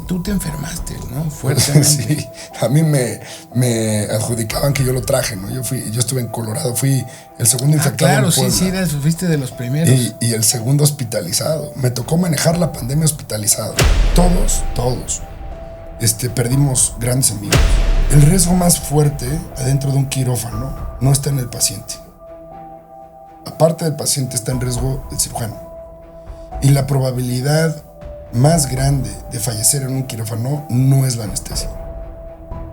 tú te enfermaste, ¿no? Fuertemente. Sí, a mí me adjudicaban que yo lo traje, ¿no? Yo estuve en Colorado, fui el segundo infectado claro, en Puebla. sí, fuiste de los primeros. Y el segundo hospitalizado. Me tocó manejar la pandemia hospitalizado. Todos, perdimos grandes amigos. El riesgo más fuerte adentro de un quirófano no está en el paciente. Aparte del paciente está en riesgo el cirujano. Y la probabilidad más grande de fallecer en un quirófano no es la anestesia.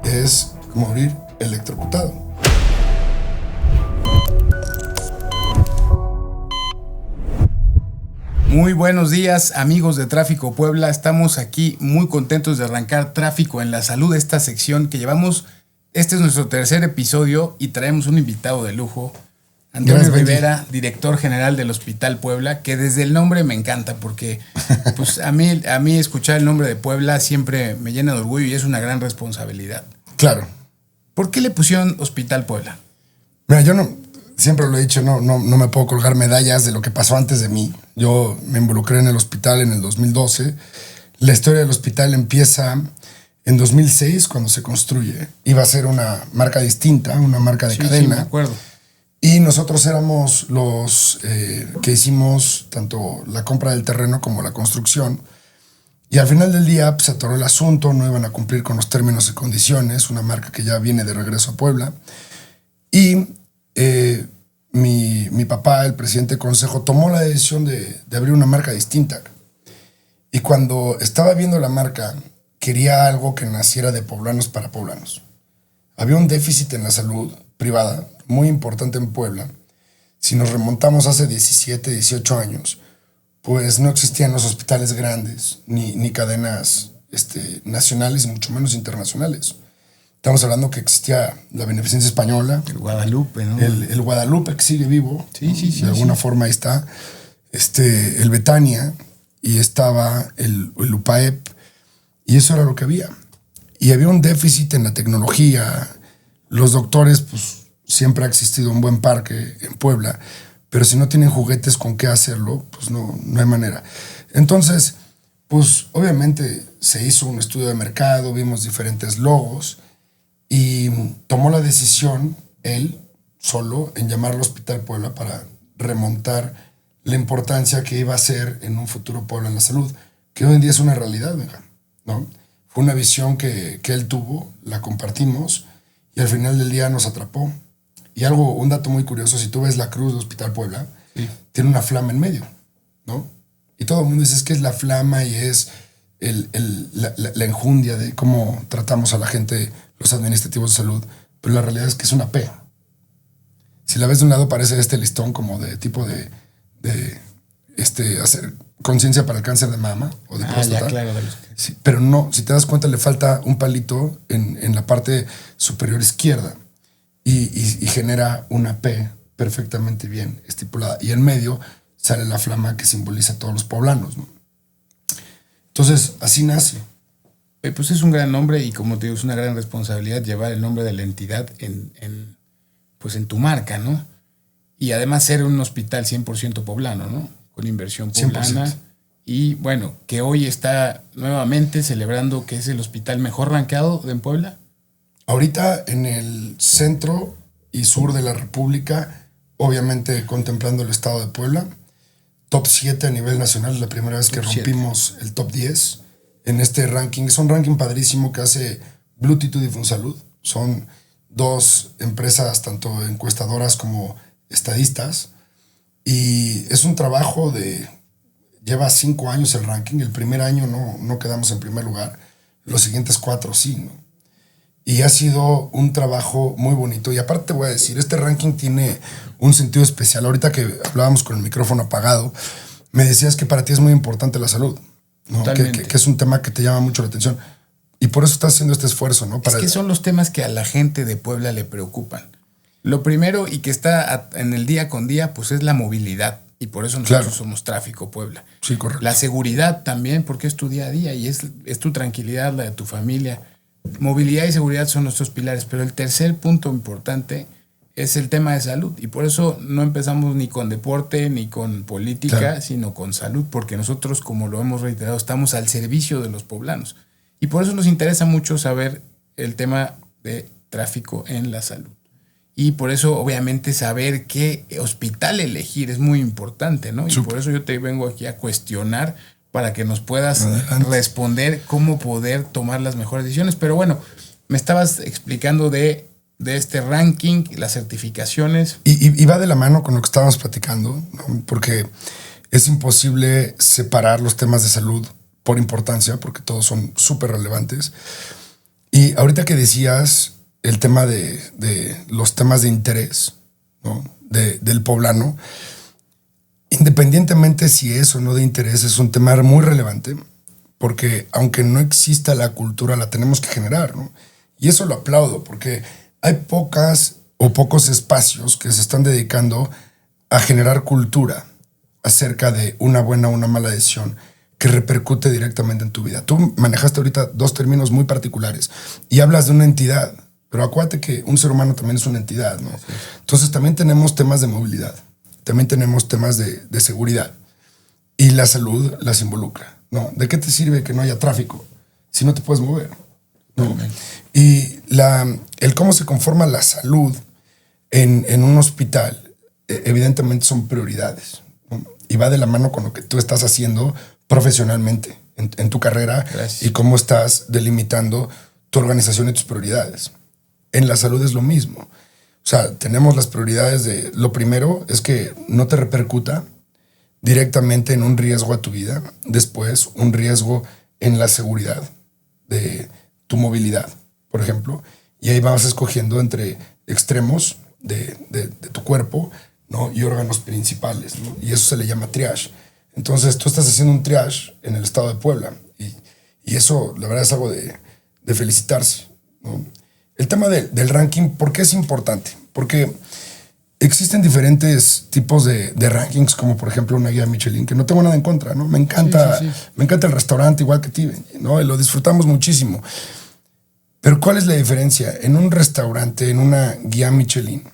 Es morir electrocutado. Muy buenos días, amigos de Tráfico Puebla. Estamos aquí muy contentos de arrancar Tráfico en la Salud, esta sección que llevamos. Este es nuestro tercer episodio y traemos un invitado de lujo, Antonio Rivera, director general del Hospital Puebla, que desde el nombre me encanta porque pues a mí escuchar el nombre de Puebla siempre me llena de orgullo y es una gran responsabilidad. Claro. ¿Por qué le pusieron Hospital Puebla? Mira, yo siempre lo he dicho, no me puedo colgar medallas de lo que pasó antes de mí. Yo me involucré en el hospital en el 2012. La historia del hospital empieza en 2006 cuando se construye. Iba a ser una marca distinta, una marca de cadena. Sí, me acuerdo. Y nosotros éramos los que hicimos tanto la compra del terreno como la construcción. Y al final del día pues, se atoró el asunto, no iban a cumplir con los términos y condiciones, una marca que ya viene de regreso a Puebla. Y mi papá, el presidente del consejo, tomó la decisión de abrir una marca distinta. Y cuando estaba viendo la marca, quería algo que naciera de poblanos para poblanos. Había un déficit en la salud privada muy importante en Puebla. Si nos remontamos hace 17, 18 años, pues no existían los hospitales grandes, ni cadenas nacionales, y mucho menos internacionales. Estamos hablando que existía la Beneficencia Española. El Guadalupe, ¿no? El Guadalupe, que sigue vivo. Sí. De alguna forma ahí está. El Betania, y estaba el UPAEP, y eso era lo que había. Y había un déficit en la tecnología. Los doctores, pues, siempre ha existido un buen parque en Puebla, pero si no tienen juguetes con qué hacerlo, pues no hay manera. Entonces, pues, obviamente se hizo un estudio de mercado, vimos diferentes logos, y tomó la decisión, él, solo, en llamarlo Hospital Puebla para remontar la importancia que iba a ser en un futuro Puebla en la salud, que hoy en día es una realidad, ¿no? Fue una visión que él tuvo, la compartimos, y al final del día nos atrapó. Y un dato muy curioso, si tú ves la cruz del Hospital Puebla, sí, tiene una flama en medio, ¿no? Y todo el mundo dice, es que es la flama y es la enjundia de cómo tratamos a la gente, los administrativos de salud, pero la realidad es que es una P. Si la ves de un lado parece listón como de tipo de hacer conciencia para el cáncer de mama o de próstata. Ya, claro. Sí, pero no, si te das cuenta le falta un palito en la parte superior izquierda y genera una P perfectamente bien estipulada. Y en medio sale la flama que simboliza a todos los poblanos, ¿no? Entonces, así nace. Pues es un gran nombre y como te digo, es una gran responsabilidad llevar el nombre de la entidad en tu marca, ¿no? Y además ser un hospital 100% poblano, ¿no? Con inversión poblana. 100%. Y bueno, que hoy está nuevamente celebrando que es el hospital mejor rankeado en Puebla. Ahorita en el centro y sur de la República, obviamente contemplando el estado de Puebla, top 7 a nivel nacional, es la primera vez que rompimos el top 10 en este ranking. Es un ranking padrísimo que hace Bluetooth y Funsalud. Son dos empresas, tanto encuestadoras como estadistas, y es un trabajo lleva 5 años el ranking. El primer año no quedamos en primer lugar, los siguientes 4 sí, ¿no? Y ha sido un trabajo muy bonito. Y aparte te voy a decir, este ranking tiene un sentido especial. Ahorita que hablábamos con el micrófono apagado, me decías que para ti es muy importante la salud, ¿no? Que es un tema que te llama mucho la atención. Y por eso estás haciendo este esfuerzo, ¿no? Es que son los temas que a la gente de Puebla le preocupan. Lo primero y que está en el día con día, pues es la movilidad. Y por eso nosotros somos Tráfico Puebla. Sí, correcto. La seguridad también, porque es tu día a día y es tu tranquilidad, la de tu familia. Movilidad y seguridad son nuestros pilares, pero el tercer punto importante es el tema de salud. Y por eso no empezamos ni con deporte ni con política, sino con salud, porque nosotros, como lo hemos reiterado, estamos al servicio de los poblanos. Y por eso nos interesa mucho saber el tema de tráfico en la salud. Y por eso, obviamente, saber qué hospital elegir es muy importante, ¿no? Y por eso yo te vengo aquí a cuestionar para que nos puedas responder cómo poder tomar las mejores decisiones. Pero bueno, me estabas explicando de este ranking, las certificaciones. Y va de la mano con lo que estábamos platicando, ¿no? Porque es imposible separar los temas de salud por importancia, porque todos son súper relevantes. Y ahorita que decías el tema de los temas de interés, ¿no? Del poblano, independientemente si es o no de interés, es un tema muy relevante, porque aunque no exista la cultura, la tenemos que generar, ¿no? Y eso lo aplaudo, porque hay pocas o pocos espacios que se están dedicando a generar cultura acerca de una buena o una mala decisión que repercute directamente en tu vida. Tú manejaste ahorita dos términos muy particulares y hablas de una entidad, pero acuérdate que un ser humano también es una entidad, ¿no? Sí. Entonces también tenemos temas de movilidad, también tenemos temas de seguridad y la salud las involucra, ¿no? ¿De qué te sirve que no haya tráfico si no te puedes mover? ¿No? Y el cómo se conforma la salud en un hospital, evidentemente son prioridades, ¿no? Y va de la mano con lo que tú estás haciendo profesionalmente en tu carrera. Gracias. Y cómo estás delimitando tu organización y tus prioridades. En la salud es lo mismo. O sea, tenemos las prioridades de... Lo primero es que no te repercuta directamente en un riesgo a tu vida. Después, un riesgo en la seguridad de tu movilidad, por ejemplo. Y ahí vas escogiendo entre extremos de tu cuerpo, ¿no? Y órganos principales, ¿no? Y eso se le llama triage. Entonces, tú estás haciendo un triage en el estado de Puebla. Y eso, la verdad, es algo de felicitarse, ¿no? El tema del ranking, ¿por qué es importante? Porque existen diferentes tipos de rankings, como por ejemplo una guía Michelin, que no tengo nada en contra, ¿no? Me encanta, sí. Me encanta el restaurante igual que Tiven, ¿no? Y lo disfrutamos muchísimo. Pero ¿cuál es la diferencia? En un restaurante, en una guía Michelin,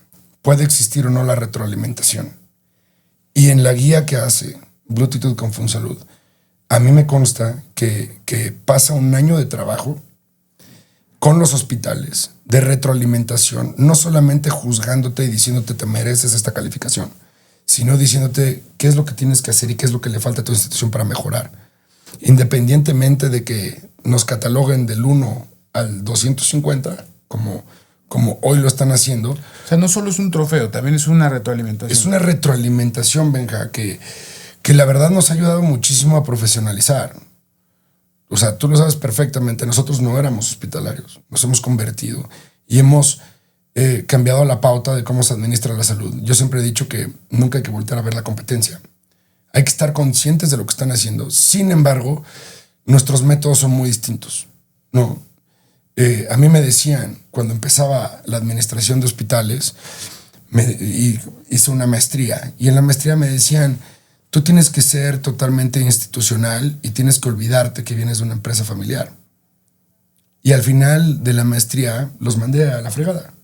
puede existir o no la retroalimentación. Y en la guía que hace Bluetooth con FunSalud, a mí me consta que pasa un año de trabajo con los hospitales de retroalimentación, no solamente juzgándote y diciéndote te mereces esta calificación, sino diciéndote qué es lo que tienes que hacer y qué es lo que le falta a tu institución para mejorar. Independientemente de que nos cataloguen del 1 al 250, como hoy lo están haciendo. O sea, no solo es un trofeo, también es una retroalimentación. Es una retroalimentación, Benja, que la verdad nos ha ayudado muchísimo a profesionalizar. O sea, tú lo sabes perfectamente, nosotros no éramos hospitalarios, nos hemos convertido y hemos cambiado la pauta de cómo se administra la salud. Yo siempre he dicho que nunca hay que voltear a ver la competencia. Hay que estar conscientes de lo que están haciendo. Sin embargo, nuestros métodos son muy distintos. No, a mí me decían, cuando empezaba la administración de hospitales, hice una maestría, y en la maestría me decían, tú tienes que ser totalmente institucional y tienes que olvidarte que vienes de una empresa familiar. Y al final de la maestría los mandé a la fregada.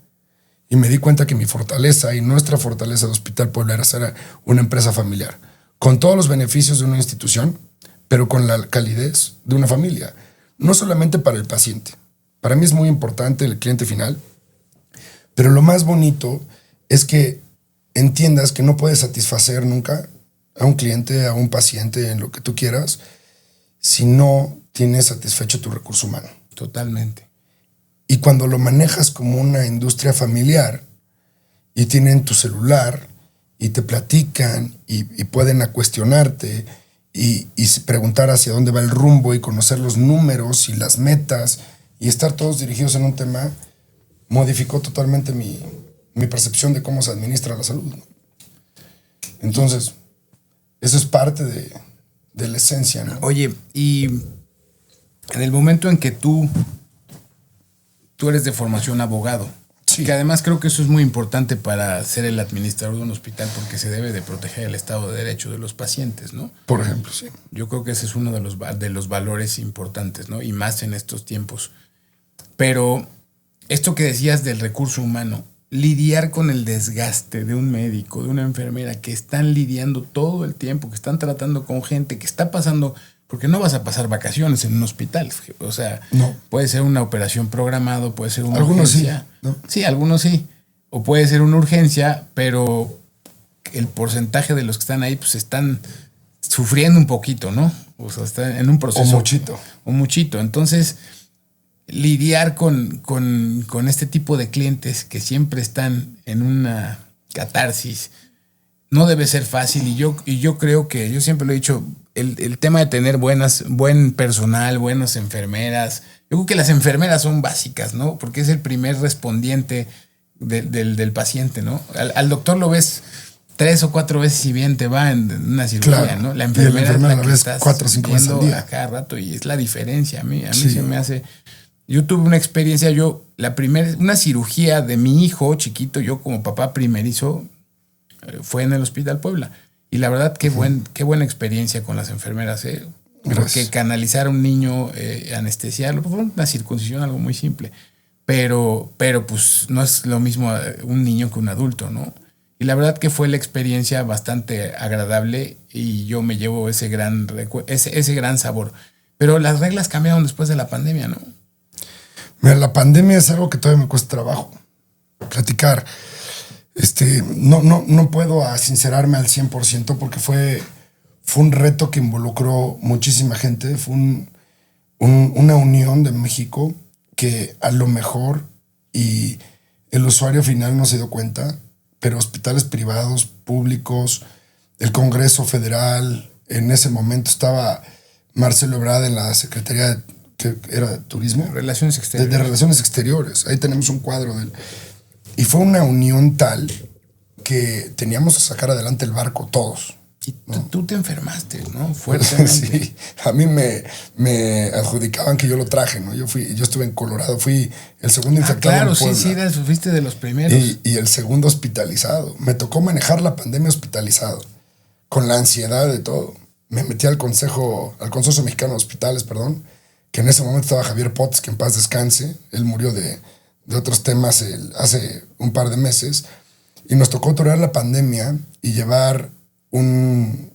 Y me di cuenta que mi fortaleza y nuestra fortaleza de Hospital Puebla era ser una empresa familiar, con todos los beneficios de una institución, pero con la calidez de una familia. No solamente para el paciente. Para mí es muy importante el cliente final, pero lo más bonito es que entiendas que no puedes satisfacer nunca a un cliente, a un paciente, en lo que tú quieras, si no tienes satisfecho tu recurso humano. Totalmente. Y cuando lo manejas como una industria familiar y tienen tu celular y te platican y pueden cuestionarte y preguntar hacia dónde va el rumbo y conocer los números y las metas y estar todos dirigidos en un tema, modificó totalmente mi percepción de cómo se administra la salud, ¿no? Entonces, eso es parte de la esencia, ¿no? Oye, y en el momento en que tú eres de formación abogado, sí, que además creo que eso es muy importante para ser el administrador de un hospital, porque se debe de proteger el Estado de Derecho de los pacientes, ¿no? Por ejemplo, sí. Yo creo que ese es uno de los valores importantes, ¿no? Y más en estos tiempos. Pero esto que decías del recurso humano, lidiar con el desgaste de un médico, de una enfermera que están lidiando todo el tiempo, que están tratando con gente, que está pasando Porque no vas a pasar vacaciones en un hospital. O sea, No. puede ser una operación programada, puede ser una Algunos urgencia. sí, ¿no? Sí, algunos sí. O puede ser una urgencia, pero el porcentaje de los que están ahí pues están sufriendo un poquito, ¿no? O sea, están en un proceso. O muchito. Entonces, lidiar con este tipo de clientes que siempre están en una catarsis no debe ser fácil. Y yo creo que, yo siempre lo he dicho, el tema de tener buen personal, buenas enfermeras. Yo creo que las enfermeras son básicas, ¿no? Porque es el primer respondiente del paciente, ¿no? Al doctor lo ves 3 o 4 veces si bien te va en una cirugía, Claro. ¿no? La enfermera es la que ves estás 4 o 5 veces al viendo día. a cada rato y es la diferencia. A mí Sí. se me hace... Yo tuve una experiencia, una cirugía de mi hijo chiquito, yo como papá primerizo, fue en el Hospital Puebla. Y la verdad, qué buena experiencia con las enfermeras, ¿eh? Porque Gracias. canalizar a un niño, anestesiarlo, pues, fue una circuncisión, algo muy simple. Pero pues no es lo mismo un niño que un adulto, ¿no? Y la verdad que fue la experiencia bastante agradable y yo me llevo ese gran sabor. Pero las reglas cambiaron después de la pandemia, ¿no? Mira, la pandemia es algo que todavía me cuesta trabajo platicar. No puedo sincerarme al 100% porque fue un reto que involucró muchísima gente. Fue una unión de México que a lo mejor y el usuario final no se dio cuenta, pero hospitales privados, públicos, el Congreso Federal, en ese momento estaba Marcelo Ebrard en la Secretaría que era de Turismo. Relaciones exteriores. De Relaciones Exteriores. Ahí tenemos un cuadro de él. Y fue una unión tal que teníamos que sacar adelante el barco todos. Y tú te enfermaste, ¿no? Fuertemente. Sí, a mí me adjudicaban que yo lo traje, ¿no? Yo estuve en Colorado, fui el segundo infectado claro, en Puebla. sí, fuiste de los primeros. Y el segundo hospitalizado. Me tocó manejar la pandemia hospitalizado, con la ansiedad de todo. Me metí al Consorcio Mexicano de Hospitales, que en ese momento estaba Javier Potts, que en paz descanse. Él murió de otros temas hace un par de meses. Y nos tocó torear la pandemia y llevar un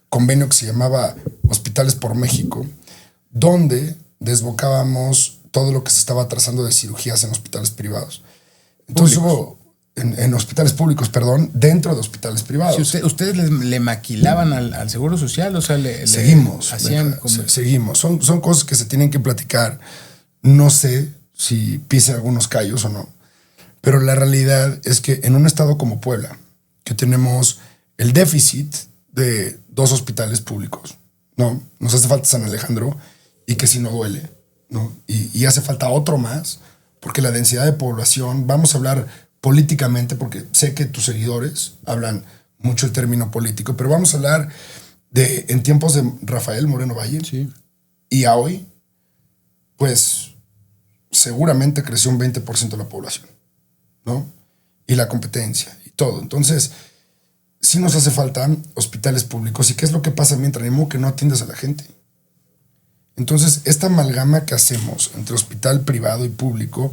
convenio que se llamaba Hospitales por México, donde desbocábamos todo lo que se estaba trazando de cirugías en hospitales privados. Entonces hubo en hospitales públicos, dentro de hospitales privados. Si ustedes le maquilaban al Seguro Social, o sea, seguimos. Hacían seguimos. Son cosas que se tienen que platicar. No sé si pise algunos callos o no, pero la realidad es que en un estado como Puebla, que tenemos el déficit de 2 hospitales públicos, ¿no? Nos hace falta San Alejandro y que si no duele, ¿no? Y hace falta otro más, porque la densidad de población, vamos a hablar políticamente, porque sé que tus seguidores hablan mucho el término político, pero vamos a hablar en tiempos de Rafael Moreno Valle. Sí. Y a hoy, pues seguramente creció un 20% la población, ¿no? Y la competencia y todo. Entonces, sí nos hace falta hospitales públicos. ¿Y qué es lo que pasa mientras que no atiendes a la gente? Entonces, esta amalgama que hacemos entre hospital privado y público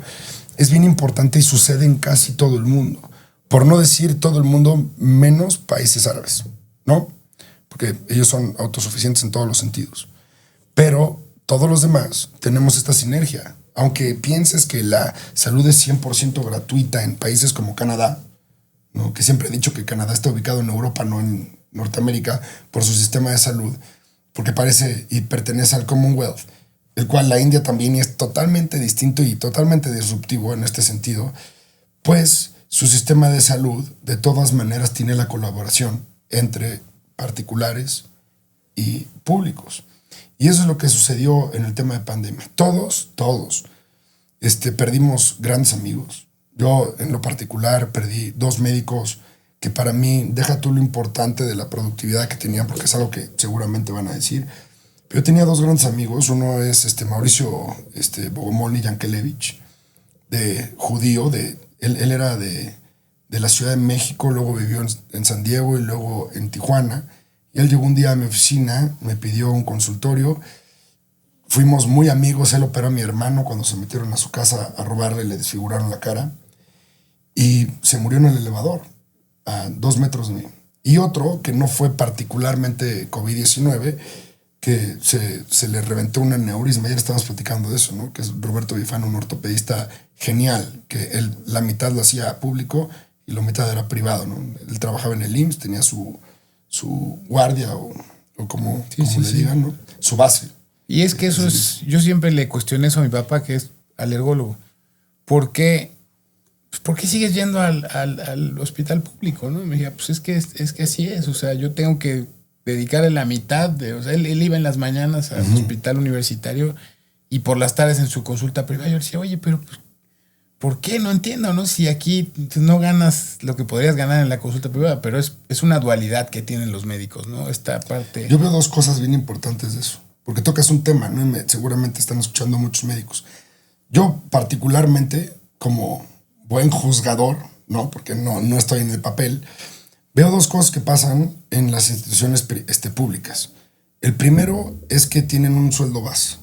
es bien importante y sucede en casi todo el mundo. Por no decir todo el mundo, menos países árabes, ¿no? Porque ellos son autosuficientes en todos los sentidos. Pero todos los demás tenemos esta sinergia. Aunque pienses que la salud es 100% gratuita en países como Canadá, ¿no? Que siempre he dicho que Canadá está ubicado en Europa, no en Norteamérica, por su sistema de salud, porque parece y pertenece al Commonwealth, el cual la India también es totalmente distinto y totalmente disruptivo en este sentido, pues su sistema de salud de todas maneras tiene la colaboración entre particulares y públicos. Y eso es lo que sucedió en el tema de pandemia. Todos perdimos grandes amigos. Yo, en lo particular, perdí 2 médicos que para mí, deja tú lo importante de la productividad que tenían, porque es algo que seguramente van a decir. Pero yo tenía 2 grandes amigos. Uno es Mauricio Bogomolny Yankelevich, de judío. Él era de la Ciudad de México, luego vivió en San Diego y luego en Tijuana. Y él llegó un día a mi oficina, me pidió un consultorio. Fuimos muy amigos. Él operó a mi hermano cuando se metieron a su casa a robarle, le desfiguraron la cara. Y se murió en el elevador, a 2 metros de mí. Y otro, que no fue particularmente COVID-19, que se le reventó un aneurisma. Ayer estábamos platicando de eso, ¿no? Que es Roberto Bifano, un ortopedista genial, que él la mitad lo hacía público y la mitad era privado, ¿no? Él trabajaba en el IMSS, tenía su guardia o como le digan, ¿no? Su base. Y es que eso es, yo siempre le cuestioné eso a mi papá, que es alergólogo. ¿Por qué sigues yendo al hospital público? ¿No? Y me decía, pues es que así es. O sea, yo tengo que dedicarle la mitad o sea, él iba en las mañanas al hospital universitario y por las tardes en su consulta privada. Yo le decía, oye, pero pues, ¿por qué? No entiendo, ¿no? Si aquí no ganas lo que podrías ganar en la consulta privada, pero es una dualidad que tienen los médicos, ¿no? Esta parte. Yo veo dos cosas bien importantes de eso, porque tocas un tema, ¿no? Y seguramente están escuchando muchos médicos. Yo particularmente, como buen juzgador, ¿no? Porque no estoy en el papel, veo dos cosas que pasan en las instituciones públicas. El primero es que tienen un sueldo base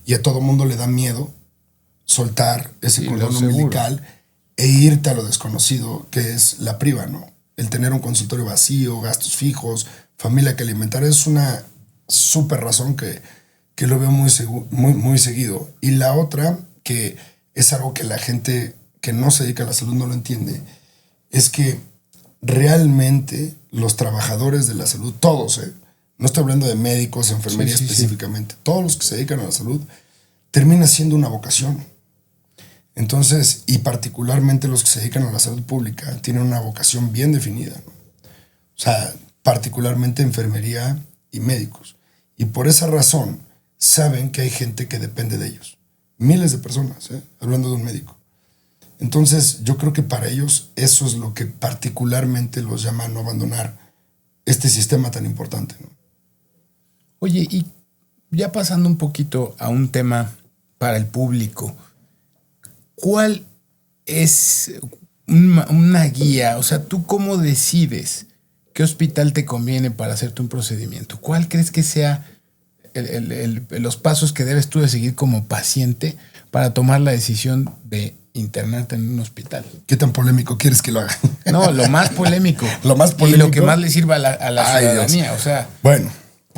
y a todo mundo le da miedo soltar ese cordón umbilical e irte a lo desconocido que es la priva, ¿no? El tener un consultorio vacío, gastos fijos, familia que alimentar, es una súper razón que lo veo muy seguido. Y la otra, que es algo que la gente que no se dedica a la salud no lo entiende, es que realmente los trabajadores de la salud, todos, no estoy hablando de médicos, enfermería específicamente, todos los que se dedican a la salud, termina siendo una vocación. Entonces, y particularmente los que se dedican a la salud pública, tienen una vocación bien definida, ¿no? O sea, particularmente enfermería y médicos. Y por esa razón, saben que hay gente que depende de ellos. Miles de personas, hablando de un médico. Entonces, yo creo que para ellos eso es lo que particularmente los llama a no abandonar este sistema tan importante, ¿no? Oye, y ya pasando un poquito a un tema para el público, ¿cuál es una guía? O sea, ¿tú cómo decides qué hospital te conviene para hacerte un procedimiento? ¿Cuál crees que sea los pasos que debes tú de seguir como paciente para tomar la decisión de internarte en un hospital? ¿Qué tan polémico quieres que lo haga? No, lo más polémico. Lo más polémico. Y lo que más le sirva a la ciudadanía. Dios. O sea, bueno,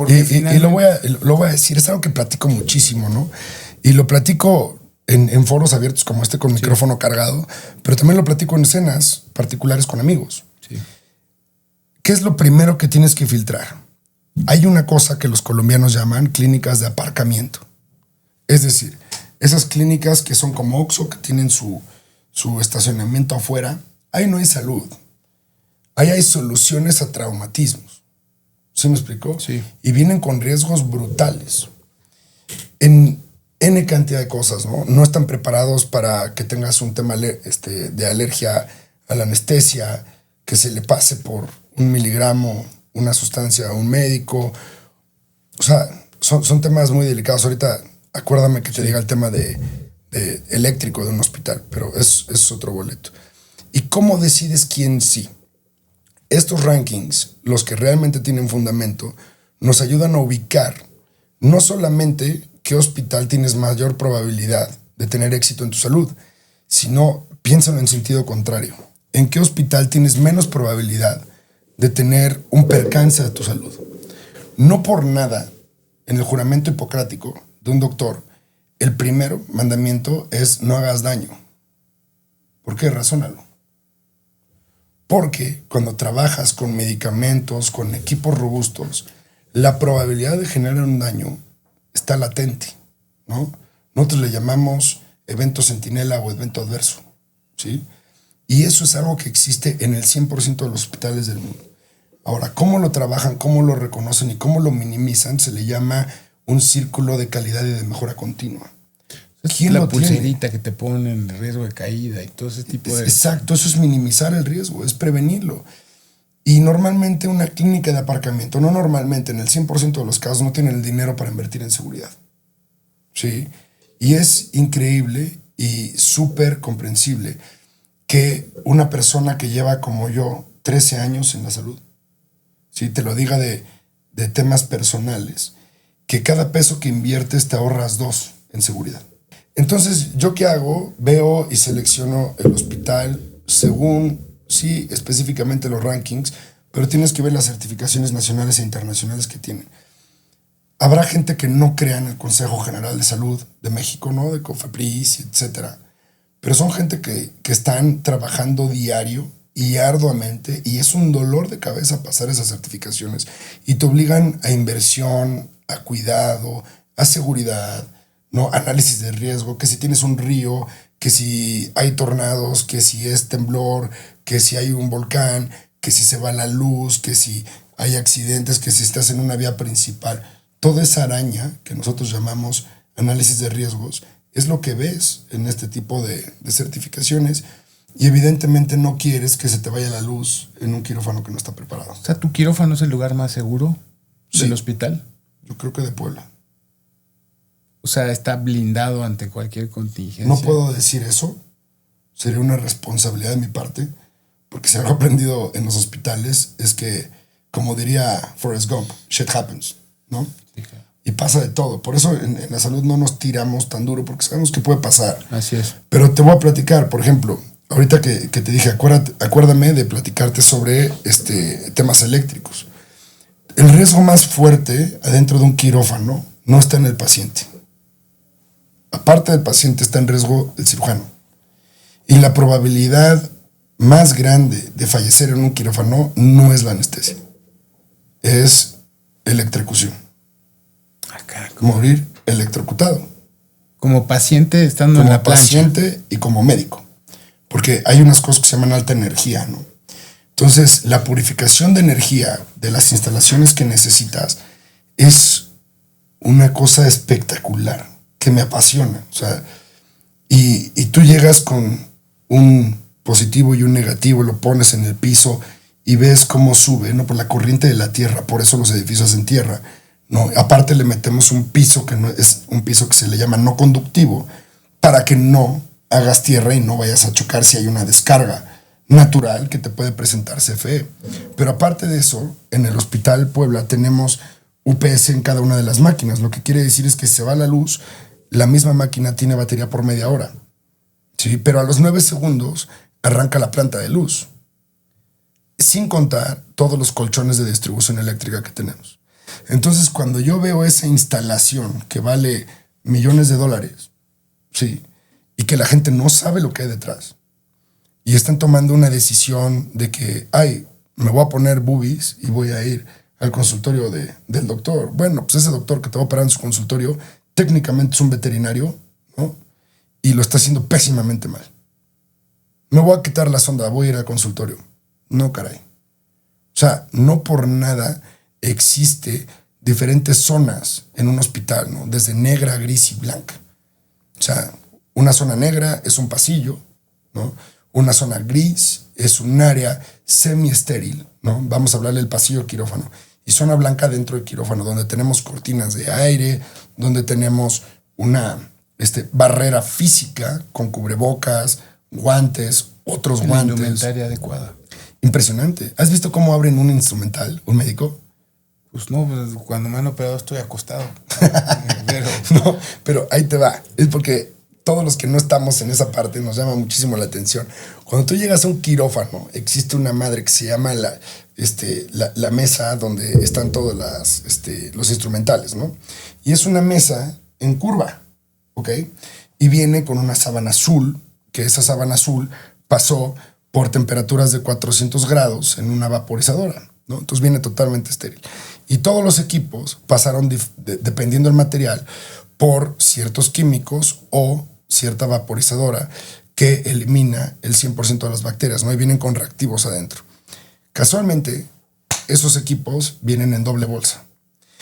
y lo voy a decir, es algo que platico muchísimo, ¿no? Y lo platico en foros abiertos como este con micrófono cargado, pero también lo platico en escenas particulares con amigos. Sí. ¿Qué es lo primero que tienes que filtrar? Hay una cosa que los colombianos llaman clínicas de aparcamiento. Es decir, esas clínicas que son como Oxxo, que tienen su estacionamiento afuera, ahí no hay salud. Ahí hay soluciones a traumatismos. ¿Sí me explicó? Sí. Y vienen con riesgos brutales. En N cantidad de cosas, ¿no? No están preparados para que tengas un tema de alergia a la anestesia, que se le pase por 1 miligramo una sustancia a un médico. O sea, son temas muy delicados. Ahorita acuérdame que te diga el tema de eléctrico de un hospital, pero es otro boleto. ¿Y cómo decides quién sí? Estos rankings, los que realmente tienen fundamento, nos ayudan a ubicar no solamente qué hospital tienes mayor probabilidad de tener éxito en tu salud, sino piénsalo en sentido contrario. ¿En qué hospital tienes menos probabilidad de tener un percance a tu salud? No por nada, en el juramento hipocrático de un doctor, el primer mandamiento es no hagas daño. ¿Por qué? Razónalo. Porque cuando trabajas con medicamentos, con equipos robustos, la probabilidad de generar un daño está latente, ¿no? Nosotros le llamamos evento centinela o evento adverso, ¿sí? Y eso es algo que existe en el 100% de los hospitales del mundo. Ahora, cómo lo trabajan, cómo lo reconocen y cómo lo minimizan, se le llama un círculo de calidad y de mejora continua. ¿Quién la pulserita que te ponen en riesgo de caída y todo ese tipo de... Exacto, eso es minimizar el riesgo, es prevenirlo. Y normalmente una clínica de aparcamiento, no normalmente, en el 100% de los casos no tienen el dinero para invertir en seguridad. ¿Sí? Y es increíble y súper comprensible que una persona que lleva como yo 13 años en la salud, ¿sí? Te lo diga de temas personales, que cada peso que inviertes te ahorras 2 en seguridad. Entonces, ¿yo qué hago? Veo y selecciono el hospital según, sí, específicamente los rankings, pero tienes que ver las certificaciones nacionales e internacionales que tienen. Habrá gente que no crea en el Consejo General de Salud de México, ¿no? De COFEPRIS, etcétera. Pero son gente que están trabajando diario y arduamente, y es un dolor de cabeza pasar esas certificaciones. Y te obligan a inversión, a cuidado, a seguridad, ¿no? Análisis de riesgo, que si tienes un río, que si hay tornados, que si es temblor, que si hay un volcán, que si se va la luz, que si hay accidentes, que si estás en una vía principal. Toda esa araña que nosotros llamamos análisis de riesgos es lo que ves en este tipo de certificaciones, y evidentemente no quieres que se te vaya la luz en un quirófano que no está preparado. O sea, ¿tu quirófano es el lugar más seguro Sí. del hospital? Yo creo que de Puebla. O sea, está blindado ante cualquier contingencia. No puedo decir eso, sería una responsabilidad de mi parte, porque si algo he aprendido en los hospitales es que, como diría Forrest Gump, shit happens, ¿no? Sí, claro. Y pasa de todo. Por eso en la salud no nos tiramos tan duro, porque sabemos que puede pasar. Así es. Pero te voy a platicar, por ejemplo, ahorita que te dije, acuérdame de platicarte sobre temas eléctricos. El riesgo más fuerte adentro de un quirófano no está en el paciente. Aparte del paciente está en riesgo el cirujano. Y la probabilidad más grande de fallecer en un quirófano no es la anestesia. Es electrocución. Acá, Morir electrocutado. como paciente estando en Como la plancha. paciente y como médico. Porque hay unas cosas que se llaman alta energía, ¿no? Entonces, la purificación de energía de las instalaciones que necesitas es una cosa espectacular, que me apasiona. O sea, y tú llegas con un positivo y un negativo, lo pones en el piso y ves cómo sube, ¿no? Por la corriente de la tierra, por eso los edificios en tierra, ¿no? Aparte le metemos un piso que no es un piso que se le llama no conductivo, para que no hagas tierra y no vayas a chocar si hay una descarga natural que te puede presentar CFE. Pero aparte de eso, en el Hospital Puebla tenemos UPS en cada una de las máquinas. Lo que quiere decir es que si se va la luz, la misma máquina tiene batería por media hora. ¿Sí? Pero a los 9 segundos arranca la planta de luz. Sin contar todos los colchones de distribución eléctrica que tenemos. Entonces, cuando yo veo esa instalación que vale millones de dólares, sí, y que la gente no sabe lo que hay detrás, y están tomando una decisión de que, me voy a poner boobies y voy a ir al consultorio del doctor. Bueno, pues ese doctor que te va a operar en su consultorio técnicamente es un veterinario, ¿no? Y lo está haciendo pésimamente mal. Me voy a quitar la sonda, voy a ir al consultorio. No, caray. O sea, no por nada existe diferentes zonas en un hospital, ¿no? Desde negra, gris y blanca. O sea, una zona negra es un pasillo, ¿no? Una zona gris es un área semiestéril, ¿no? Vamos a hablarle del pasillo del quirófano. Y zona blanca dentro del quirófano, donde tenemos cortinas de aire, donde tenemos una barrera física con cubrebocas, guantes, otros Una guantes. indumentaria adecuada. Impresionante. ¿Has visto cómo abren un instrumental, un médico? Pues no, pues cuando me han operado estoy acostado. Pero No, pero ahí te va. Es porque todos los que no estamos en esa parte nos llama muchísimo la atención. Cuando tú llegas a un quirófano, existe una madre que se llama la mesa donde están todos los instrumentales, ¿no? Y es una mesa en curva, ¿ok? Y viene con una sábana azul, que esa sábana azul pasó por temperaturas de 400 grados en una vaporizadora, ¿no? Entonces viene totalmente estéril. Y todos los equipos pasaron, dependiendo del material, por ciertos químicos o cierta vaporizadora que elimina el 100% de las bacterias, ¿no? Y vienen con reactivos adentro. Casualmente, esos equipos vienen en doble bolsa.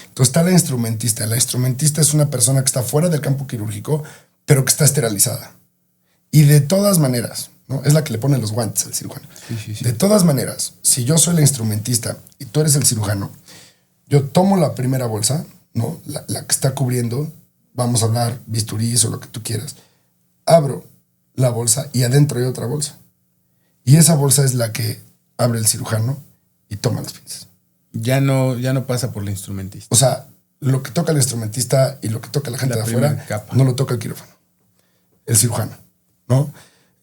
Entonces está la instrumentista. La instrumentista es una persona que está fuera del campo quirúrgico, pero que está esterilizada. Y de todas maneras, ¿no? Es la que le pone los guantes al cirujano. Sí. De todas maneras, si yo soy la instrumentista y tú eres el cirujano, yo tomo la primera bolsa, ¿no? La que está cubriendo, vamos a hablar bisturís o lo que tú quieras, abro la bolsa y adentro hay otra bolsa. Y esa bolsa es la que abre el cirujano y toma las pinzas. Ya no pasa por la instrumentista. O sea, lo que toca el instrumentista y lo que toca la gente La de afuera primera capa. no lo toca el quirófano, el cirujano, ¿no?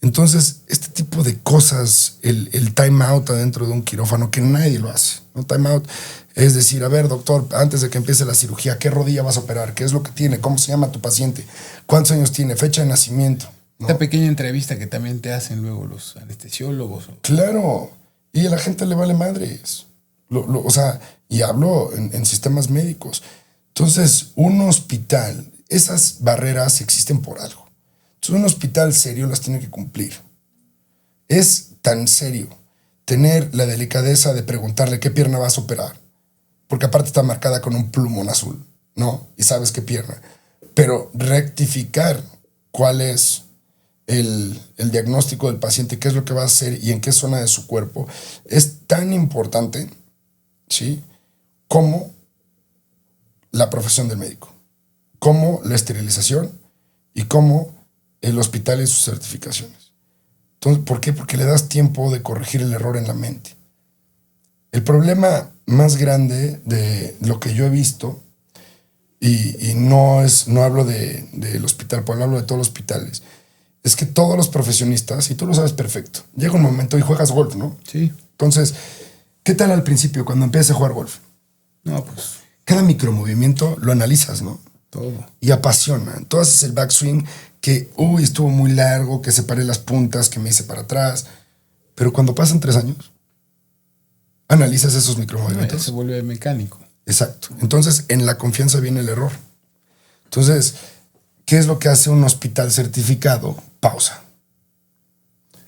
Entonces, este tipo de cosas, el time out adentro de un quirófano, que nadie lo hace, ¿no? Time out es decir, a ver, doctor, antes de que empiece la cirugía, ¿qué rodilla vas a operar? ¿Qué es lo que tiene? ¿Cómo se llama tu paciente? ¿Cuántos años tiene? Fecha de nacimiento, ¿no? Esta pequeña entrevista que también te hacen luego los anestesiólogos. Claro, y a la gente le vale madres. O sea, y hablo en sistemas médicos. Entonces, un hospital, esas barreras existen por algo. Entonces, un hospital serio las tiene que cumplir. Es tan serio tener la delicadeza de preguntarle qué pierna vas a operar, porque aparte está marcada con un plumón azul, ¿no? Y sabes qué pierna. Pero rectificar cuál es el diagnóstico del paciente, qué es lo que va a hacer y en qué zona de su cuerpo, es tan importante, ¿sí?, como la profesión del médico, como la esterilización y como el hospital y sus certificaciones. Entonces, ¿por qué? Porque le das tiempo de corregir el error en la mente. El problema más grande de lo que yo he visto, y no hablo del Hospital Puebla, hablo de todos los hospitales, es que todos los profesionistas, y tú lo sabes perfecto, llega un momento y juegas golf, ¿no? Sí. Entonces, ¿qué tal al principio cuando empiezas a jugar golf? No, pues Cada micromovimiento lo analizas, ¿no? todo. Y apasiona. Tú haces el backswing que, estuvo muy largo, que separé las puntas, que me hice para atrás. Pero cuando pasan 3 años, analizas esos micromovimientos. Se vuelve mecánico. Exacto. Entonces, en la confianza viene el error. Entonces, ¿qué es lo que hace un hospital certificado? Pausa.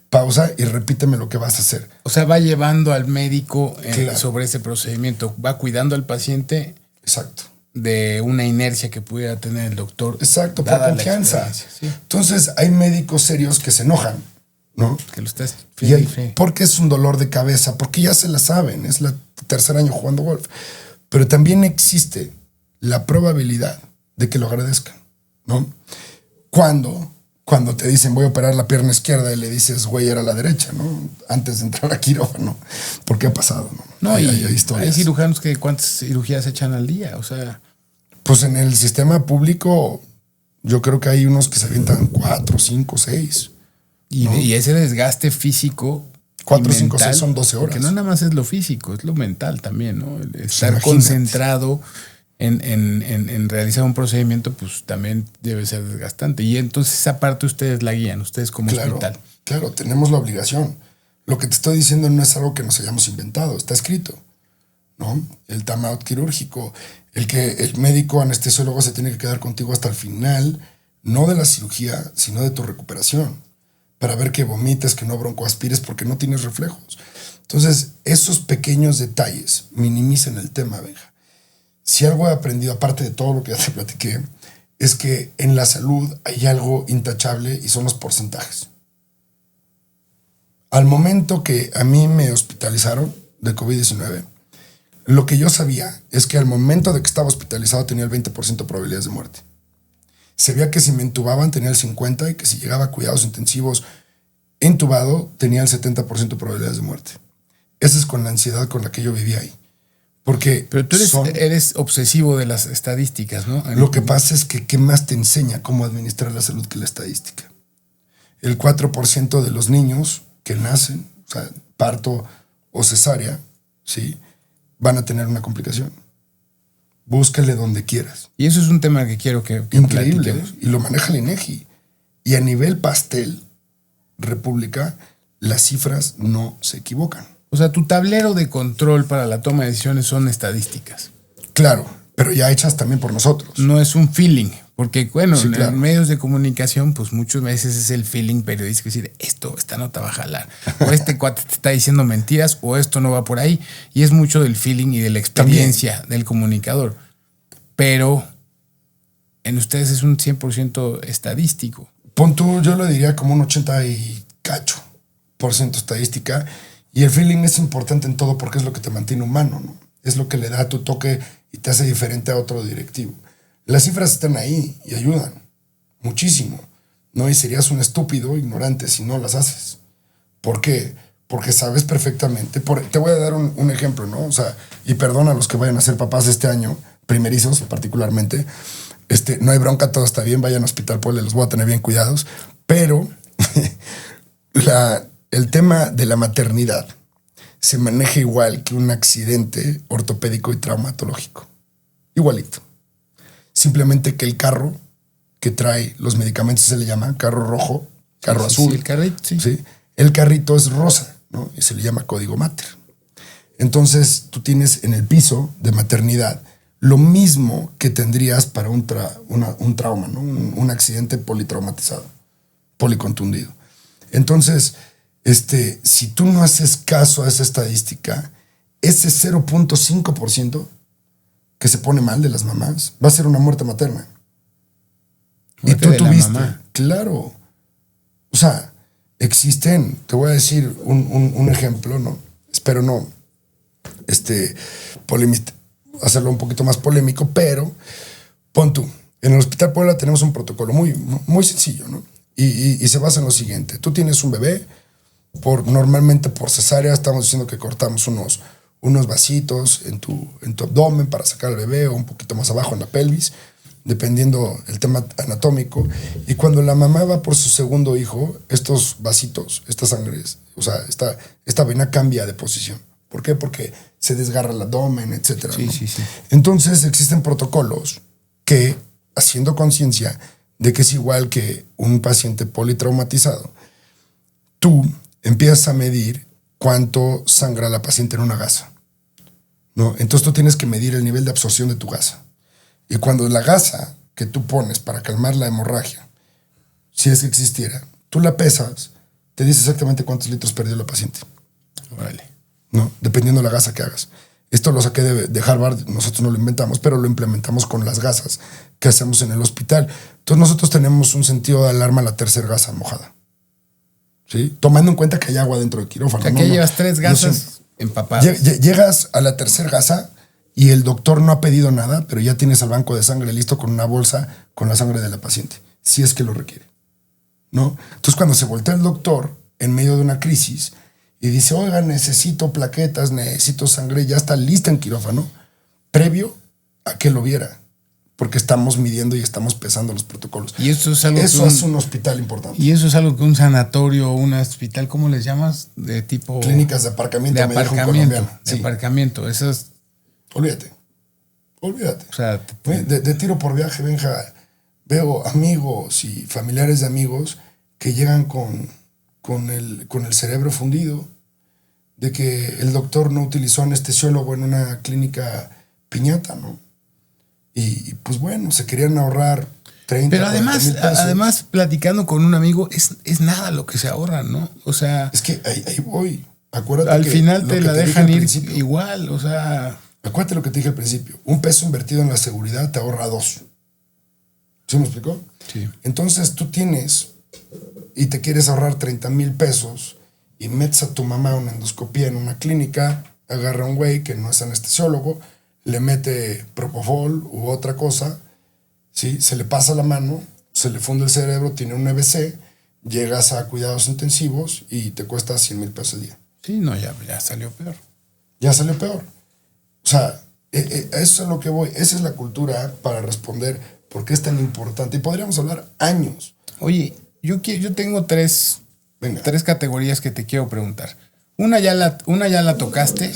Pausa y repíteme lo que vas a hacer. O sea, va llevando al médico Claro. sobre ese procedimiento. Va cuidando al paciente Exacto. de una inercia que pudiera tener el doctor. Exacto, por dada la confianza. experiencia, sí. Entonces, hay médicos serios que se enojan, ¿no? Que lo estás Porque es un dolor de cabeza, porque ya se la saben, es el tercer año jugando golf. Pero también existe la probabilidad de que lo agradezcan, ¿no? Cuando te dicen voy a operar la pierna izquierda y le dices, güey, era la derecha, ¿no? Antes de entrar a quirófano. ¿Por qué ha pasado? No, hay hay cirujanos que cuántas cirugías echan al día, o sea. Pues en el sistema público, yo creo que hay unos que se avientan 4, 5, 6. Y ese desgaste físico. 4, 5, mental, 6 son 12 horas. Que no nada más es lo físico, es lo mental también, ¿no? El estar Imagínate. concentrado en realizar un procedimiento, pues también debe ser desgastante. Y entonces esa parte ustedes la guían, ustedes como hospital. Claro, tenemos la obligación. Lo que te estoy diciendo no es algo que nos hayamos inventado, está escrito, ¿no? El time out quirúrgico, el que el médico anestesiólogo se tiene que quedar contigo hasta el final, no de la cirugía, sino de tu recuperación, para ver que vomites, que no broncoaspires porque no tienes reflejos. Entonces, esos pequeños detalles minimizan el tema, Benja. Si algo he aprendido, aparte de todo lo que ya te platiqué, es que en la salud hay algo intachable y son los porcentajes. Al momento que a mí me hospitalizaron de COVID-19, lo que yo sabía es que al momento de que estaba hospitalizado tenía el 20% de probabilidades de muerte. Sabía que si me intubaban tenía el 50% y que si llegaba a cuidados intensivos intubado tenía el 70% de probabilidades de muerte. Esa es con la ansiedad con la que yo vivía ahí. Porque pero tú eres obsesivo de las estadísticas, ¿no? Lo que pasa es que ¿qué más te enseña cómo administrar la salud que la estadística? El 4% de los niños que nacen, o sea, parto o cesárea, ¿sí?, van a tener una complicación. Búscale donde quieras. Y eso es un tema que quiero que Increíble, platiquemos. y lo maneja el INEGI. Y a nivel pastel, República, las cifras no se equivocan. O sea, tu tablero de control para la toma de decisiones son estadísticas. Claro, pero ya hechas también por nosotros. No es un feeling, porque bueno, Sí, claro. en medios de comunicación, pues muchas veces es el feeling periodístico, decir, esta nota va a jalar, o este cuate te está diciendo mentiras, o esto no va por ahí, y es mucho del feeling y de la experiencia del comunicador. Pero en ustedes es un 100% estadístico. Pon tú, yo lo diría como un 80 y cacho por ciento estadística. Y el feeling es importante en todo porque es lo que te mantiene humano, ¿no? Es lo que le da tu toque y te hace diferente a otro directivo. Las cifras están ahí y ayudan muchísimo, ¿no? Y serías un estúpido ignorante si no las haces. ¿Por qué? Porque sabes perfectamente. Te voy a dar un ejemplo, ¿no? O sea, y perdona a los que vayan a ser papás este año, primerizos particularmente. No hay bronca, todo está bien, vayan al Hospital Puebla, los voy a tener bien cuidados. Pero el tema de la maternidad se maneja igual que un accidente ortopédico y traumatológico. Igualito. Simplemente que el carro que trae los medicamentos se le llama carro rojo, carro azul. Sí, el carrito, sí. ¿Sí? El carrito es rosa, ¿no? Y se le llama código mater. Entonces tú tienes en el piso de maternidad lo mismo que tendrías para un trauma, ¿no? Un accidente politraumatizado, policontundido. Entonces, si tú no haces caso a esa estadística, ese 0.5% que se pone mal de las mamás va a ser una muerte materna. Muerte y tú de la tuviste, mamá. claro. O sea, existen, te voy a decir un ejemplo, ¿no? Espero no hacerlo un poquito más polémico, pero pon tú, en el Hospital Puebla tenemos un protocolo muy, muy sencillo, ¿no? Y se basa en lo siguiente. Tú tienes un bebé, normalmente por cesárea, estamos diciendo que cortamos unos vasitos en tu abdomen para sacar al bebé o un poquito más abajo en la pelvis, dependiendo el tema anatómico. Y cuando la mamá va por su segundo hijo, estos vasitos, estas sangres, o sea, esta vena cambia de posición. ¿Por qué? Porque se desgarra el abdomen, etcétera, Sí, ¿no? sí. Entonces existen protocolos que, haciendo conciencia de que es igual que un paciente politraumatizado, tú empiezas a medir cuánto sangra la paciente en una gasa, ¿no? Entonces tú tienes que medir el nivel de absorción de tu gasa. Y cuando la gasa que tú pones para calmar la hemorragia, si es que existiera, tú la pesas, te dice exactamente cuántos litros perdió la paciente. Órale. ¿No? Dependiendo de la gasa que hagas. Esto lo saqué de Harvard, nosotros no lo inventamos, pero lo implementamos con las gasas que hacemos en el hospital. Entonces nosotros tenemos un sentido de alarma a la tercera gasa mojada. ¿Sí? Tomando en cuenta que hay agua dentro del quirófano. O sea, que llevas 3 gasas empapadas. Llegas a la tercera gasa y el doctor no ha pedido nada, pero ya tienes al banco de sangre listo con una bolsa con la sangre de la paciente, si es que lo requiere, ¿no? Entonces cuando se voltea el doctor en medio de una crisis y dice, oiga, necesito plaquetas, necesito sangre, ya está lista en quirófano, previo a que lo viera, porque estamos midiendo y estamos pesando los protocolos. Y eso es algo Eso es un hospital importante. Y eso es algo que un sanatorio, un hospital, ¿cómo les llamas? De tipo... Clínicas de aparcamiento. De me dijo un aparcamiento. colombiano. De Sí. aparcamiento. Eso es... Olvídate. O sea, De tiro por viaje, Benja, veo amigos y familiares de amigos que llegan con el cerebro fundido, de que el doctor no utilizó anestesiólogo en una clínica piñata, ¿no? Y pues bueno, se querían ahorrar 30, pero 40 mil pesos. además, platicando con un amigo, es nada lo que se ahorran, ¿no? O sea... Es que ahí voy. Acuérdate al que final te la dejan ir principio. igual, o sea... Acuérdate lo que te dije al principio. Un peso invertido en la seguridad te ahorra 2. ¿Sí me explicó? Sí. Entonces tú tienes y te quieres ahorrar 30 mil pesos y metes a tu mamá una endoscopía en una clínica, agarra a un güey que no es anestesiólogo, le mete propofol u otra cosa, ¿sí? Se le pasa la mano, se le funde el cerebro, tiene un EBC, llegas a cuidados intensivos y te cuesta 100 mil pesos al día. Sí, no, ya salió peor. Ya salió peor. O sea, eso es lo que voy. Esa es la cultura para responder por qué es tan importante. Y podríamos hablar años. Oye, yo tengo tres categorías que te quiero preguntar. Una ya la tocaste,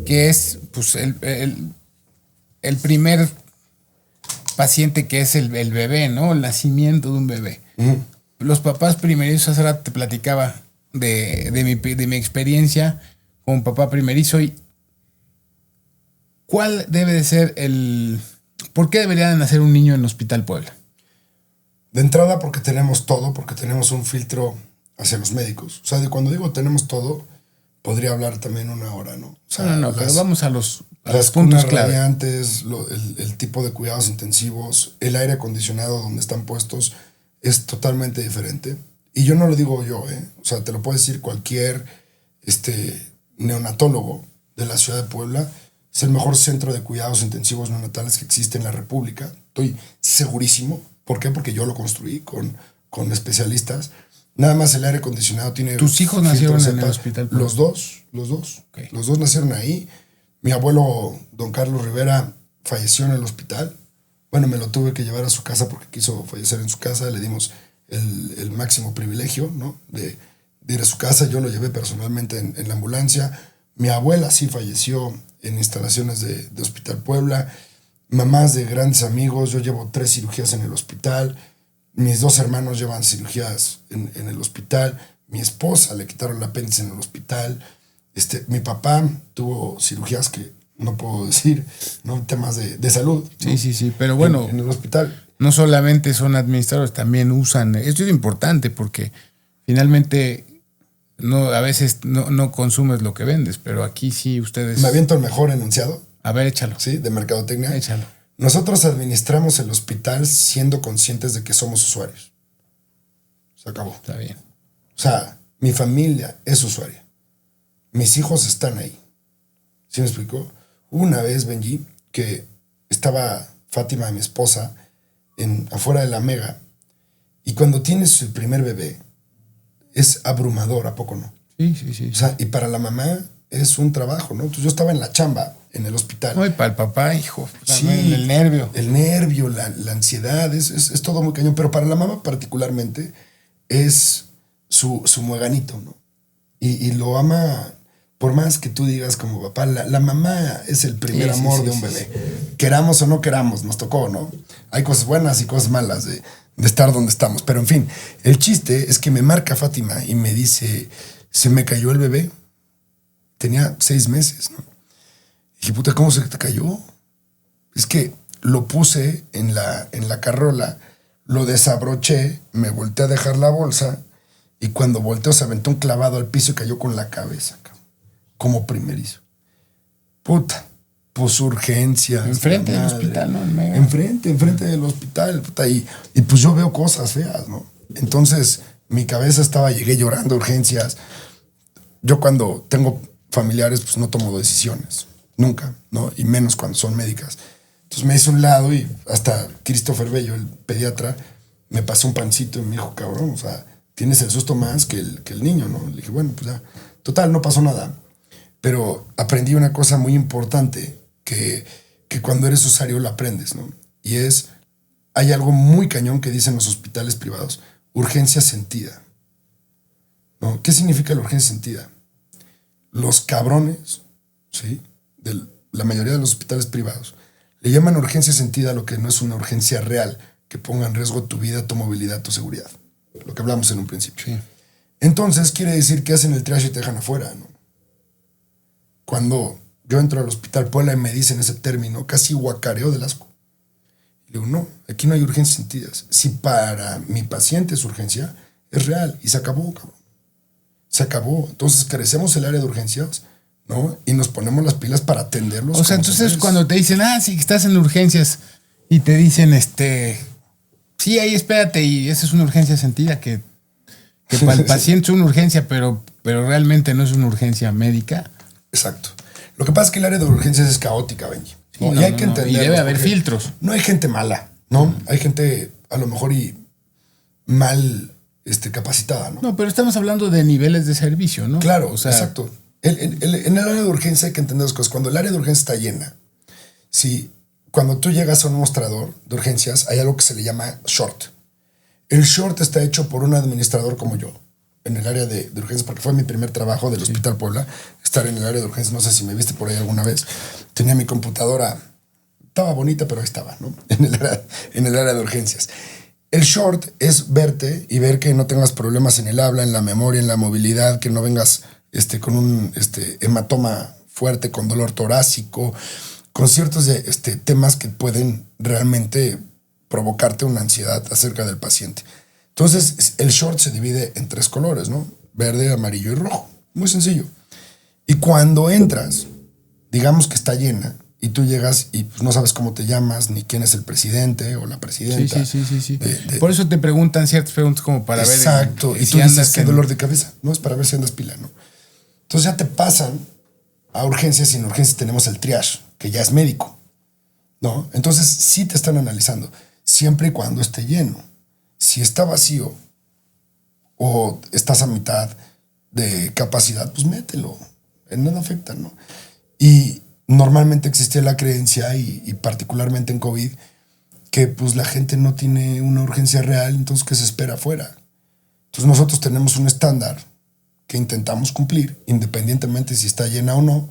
que es pues el primer paciente, que es el bebé, ¿no? El nacimiento de un bebé. Uh-huh. Los papás primerizos, hace rato te platicaba de mi experiencia como papá primerizo. Y ¿cuál debe de ser ¿por qué debería de nacer un niño en el Hospital Puebla? De entrada porque tenemos todo, porque tenemos un filtro hacia los médicos. O sea, cuando digo tenemos todo, podría hablar también una hora, ¿no? O sea, pero vamos a los las puntos cunas clave. radiantes, el tipo de cuidados intensivos, el aire acondicionado donde están puestos es totalmente diferente. Y yo no lo digo yo, ¿eh? O sea, te lo puede decir cualquier neonatólogo de la ciudad de Puebla. Es el mejor centro de cuidados intensivos neonatales que existe en la República. Estoy segurísimo. ¿Por qué? Porque yo lo construí con especialistas. Nada más el aire acondicionado tiene... ¿Tus hijos nacieron en el Hospital Puebla? Los dos. Okay. Los dos nacieron ahí. Mi abuelo, don Carlos Rivera, falleció en el hospital. Bueno, me lo tuve que llevar a su casa porque quiso fallecer en su casa. Le dimos el máximo privilegio, ¿no? de de ir a su casa. Yo lo llevé personalmente en la ambulancia. Mi abuela sí falleció en instalaciones de Hospital Puebla. Mamás de grandes amigos. Yo llevo 3 cirugías en el hospital. Mis 2 hermanos llevan cirugías en el hospital. Mi esposa le quitaron el apéndice en el hospital. Mi papá tuvo cirugías que no puedo decir, ¿no? Temas de salud. ¿no? Sí, pero bueno. En el hospital. No solamente son administradores, también usan. Esto es importante porque finalmente a veces no consumes lo que vendes, pero aquí sí ustedes. Me aviento el mejor enunciado. A ver, échalo. Sí, de mercadotecnia. Échalo. Nosotros administramos el hospital siendo conscientes de que somos usuarios. Se acabó. Está bien. O sea, mi familia es usuaria. Mis hijos están ahí. ¿Sí me explicó? Una vez, Benji, que estaba Fátima, mi esposa, afuera de la Mega, y cuando tienes el primer bebé, es abrumador, ¿a poco no? Sí. O sea, y para la mamá es un trabajo, ¿no? Entonces yo estaba en la chamba, en el hospital. No, y para el papá, hijo. Sí, el nervio. El nervio, la ansiedad, es todo muy cañón. Pero para la mamá particularmente es su mueganito, ¿no? Y lo ama, por más que tú digas como papá, la mamá es el primer amor de un bebé. Sí. Queramos o no queramos, nos tocó, ¿no? Hay cosas buenas y cosas malas de estar donde estamos. Pero en fin, el chiste es que me marca Fátima y me dice, se me cayó el bebé. Tenía 6 meses, ¿no? Y dije, puta, ¿cómo se te cayó? Es que lo puse en la carrola, lo desabroché, me volteé a dejar la bolsa y cuando volteó se aventó un clavado al piso y cayó con la cabeza, como primerizo. Puta, pues urgencias. Enfrente del hospital, ¿no? Enfrente del hospital, puta, y pues yo veo cosas feas, ¿no? Entonces mi cabeza llegué llorando, urgencias. Yo cuando tengo familiares, pues no tomo decisiones. Nunca, ¿no? Y menos cuando son médicas. Entonces me hice a un lado y hasta Christopher Bello, el pediatra, me pasó un pancito y me dijo, cabrón, o sea, tienes el susto más que el niño, ¿no? Le dije, bueno, pues ya, total, no pasó nada. Pero aprendí una cosa muy importante que cuando eres usuario la aprendes, ¿no? Y hay algo muy cañón que dicen los hospitales privados, urgencia sentida, ¿no? ¿Qué significa la urgencia sentida? Los cabrones, ¿sí? De la mayoría de los hospitales privados le llaman urgencia sentida a lo que no es una urgencia real que ponga en riesgo tu vida, tu movilidad, tu seguridad. Lo que hablamos en un principio. Sí. Entonces quiere decir que hacen el triage y te dejan afuera, ¿no? Cuando yo entro al hospital Puebla y me dicen ese término, casi guacareo del asco. Y digo, no, aquí no hay urgencias sentidas. Si para mi paciente es urgencia, es real y se acabó, cabrón. Se acabó. Entonces crecemos el área de urgencias, ¿no? Y nos ponemos las pilas para atenderlos. O sea, entonces cuando te dicen, sí, estás en urgencias y te dicen, sí, ahí espérate y esa es una urgencia sentida que para el paciente es una urgencia, pero realmente no es una urgencia médica. Exacto. Lo que pasa es que el área de urgencias es caótica, Benji. ¿no? Sí, y hay que entenderlo. Y debe haber filtros. No hay gente mala, ¿no? Hay gente a lo mejor mal capacitada, ¿no? No, pero estamos hablando de niveles de servicio, ¿no? Claro, o sea, exacto. En el área de urgencia hay que entender las cosas. Cuando el área de urgencia está llena, si cuando tú llegas a un mostrador de urgencias, hay algo que se le llama short. El short está hecho por un administrador como yo, en el área de urgencias, porque fue mi primer trabajo del Hospital Puebla, estar en el área de urgencias. No sé si me viste por ahí alguna vez. Tenía mi computadora, estaba bonita, pero ahí estaba, ¿no? En el área de urgencias. El short es verte y ver que no tengas problemas en el habla, en la memoria, en la movilidad, que no vengas con un hematoma fuerte, con dolor torácico, con ciertos temas que pueden realmente provocarte una ansiedad acerca del paciente. Entonces, el short se divide en 3 colores, ¿no? Verde, amarillo y rojo. Muy sencillo. Y cuando entras, digamos que está llena, y tú llegas y pues, no sabes cómo te llamas, ni quién es el presidente o la presidenta. Sí. Por eso te preguntan ciertas preguntas como para ver. Exacto. Y tú dices, ¿qué dolor de cabeza? No, es para ver si andas pila, ¿no? Entonces ya te pasan a urgencias y en urgencias tenemos el triage, que ya es médico, ¿no? Entonces sí te están analizando, siempre y cuando esté lleno. Si está vacío o estás a mitad de capacidad, pues mételo. En nada afecta, ¿no? Y normalmente existía la creencia, y particularmente en COVID, que pues la gente no tiene una urgencia real, entonces que se espera afuera. Entonces nosotros tenemos un estándar que intentamos cumplir, independientemente si está llena o no,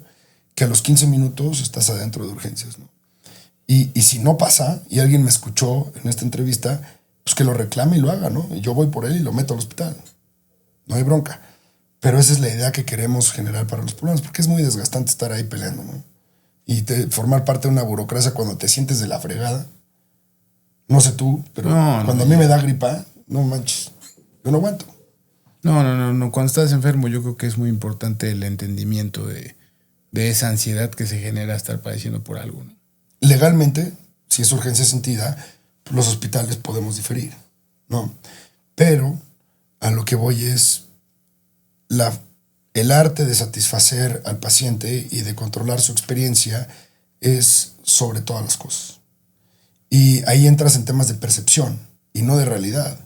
que a los 15 minutos estás adentro de urgencias, ¿no? Y si no pasa, y alguien me escuchó en esta entrevista, pues que lo reclame y lo haga, ¿no? Y yo voy por él y lo meto al hospital. No hay bronca. Pero esa es la idea que queremos generar para los problemas, porque es muy desgastante estar ahí peleando, ¿no? Y formar parte de una burocracia cuando te sientes de la fregada. No sé tú, pero cuando a mí me da gripa, no manches, yo no aguanto. No. Cuando estás enfermo, yo creo que es muy importante el entendimiento de esa ansiedad que se genera estar padeciendo por algo, ¿no? Legalmente, si es urgencia sentida, los hospitales podemos diferir, ¿no? Pero a lo que voy es el arte de satisfacer al paciente y de controlar su experiencia es sobre todas las cosas. Y ahí entras en temas de percepción y no de realidad.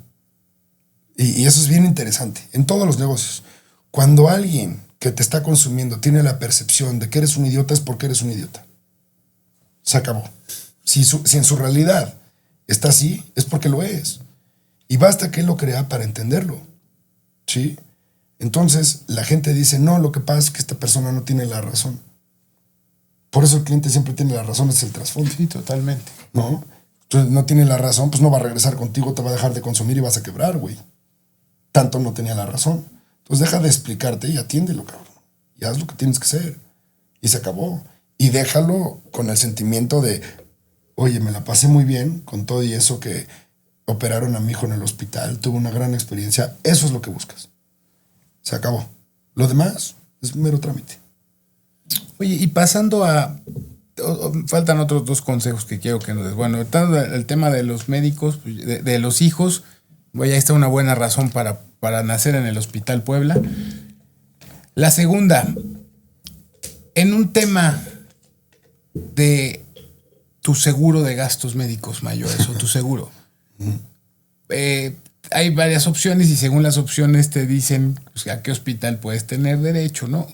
Y eso es bien interesante en todos los negocios. Cuando alguien que te está consumiendo tiene la percepción de que eres un idiota, es porque eres un idiota. Se acabó. Si en su realidad está así, es porque lo es. Y basta que él lo crea para entenderlo. ¿Sí? Entonces, la gente dice, no, lo que pasa es que esta persona no tiene la razón. Por eso el cliente siempre tiene la razón, es el trasfondo. Sí, totalmente. ¿No? Entonces, no tiene la razón, pues no va a regresar contigo, te va a dejar de consumir y vas a quebrar, güey. Tanto no tenía la razón. Entonces, deja de explicarte y atiéndelo, cabrón. Y haz lo que tienes que hacer. Y se acabó. Y déjalo con el sentimiento de, oye, me la pasé muy bien con todo y eso que operaron a mi hijo en el hospital, tuve una gran experiencia. Eso es lo que buscas. Se acabó. Lo demás es mero trámite. Oye, y pasando a... faltan otros 2 consejos que quiero que nos des. Bueno, el tema de los médicos, de los hijos, ahí está una buena razón para nacer en el Hospital Puebla. La segunda, en un tema de tu seguro de gastos médicos mayores o tu seguro. Hay varias opciones y según las opciones te dicen pues, a qué hospital puedes tener derecho, ¿no?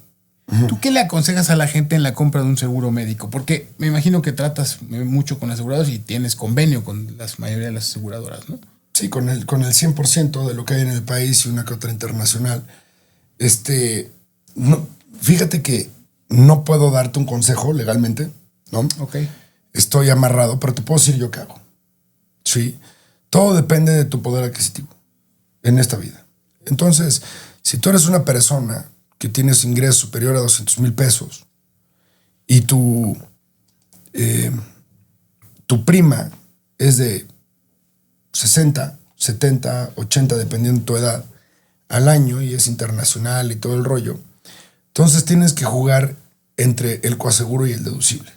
¿Tú qué le aconsejas a la gente en la compra de un seguro médico? Porque me imagino que tratas mucho con asegurados y tienes convenio con la mayoría de las aseguradoras, ¿no? Sí, con el 100% de lo que hay en el país y una que otra internacional. No, fíjate que no puedo darte un consejo legalmente, ¿no? Ok. Estoy amarrado, pero te puedo decir yo qué hago. Sí. Todo depende de tu poder adquisitivo en esta vida. Entonces, si tú eres una persona que tienes ingreso superior a 200,000 pesos y tu prima es de 60, 70, 80, dependiendo de tu edad, al año y es internacional y todo el rollo, entonces tienes que jugar entre el coaseguro y el deducible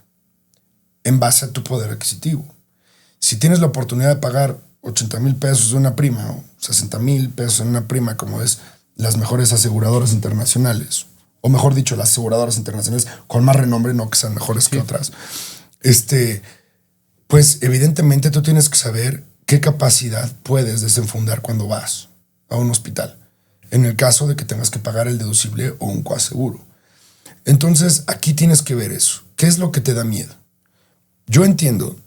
en base a tu poder adquisitivo. Si tienes la oportunidad de pagar 80,000 pesos de una prima o 60,000 pesos en una prima, como es las mejores aseguradoras internacionales, o mejor dicho, las aseguradoras internacionales con más renombre, no que sean mejores que otras, pues evidentemente tú tienes que saber qué capacidad puedes desenfundar cuando vas a un hospital, en el caso de que tengas que pagar el deducible o un coaseguro. Entonces, aquí tienes que ver eso. ¿Qué es lo que te da miedo? Yo entiendo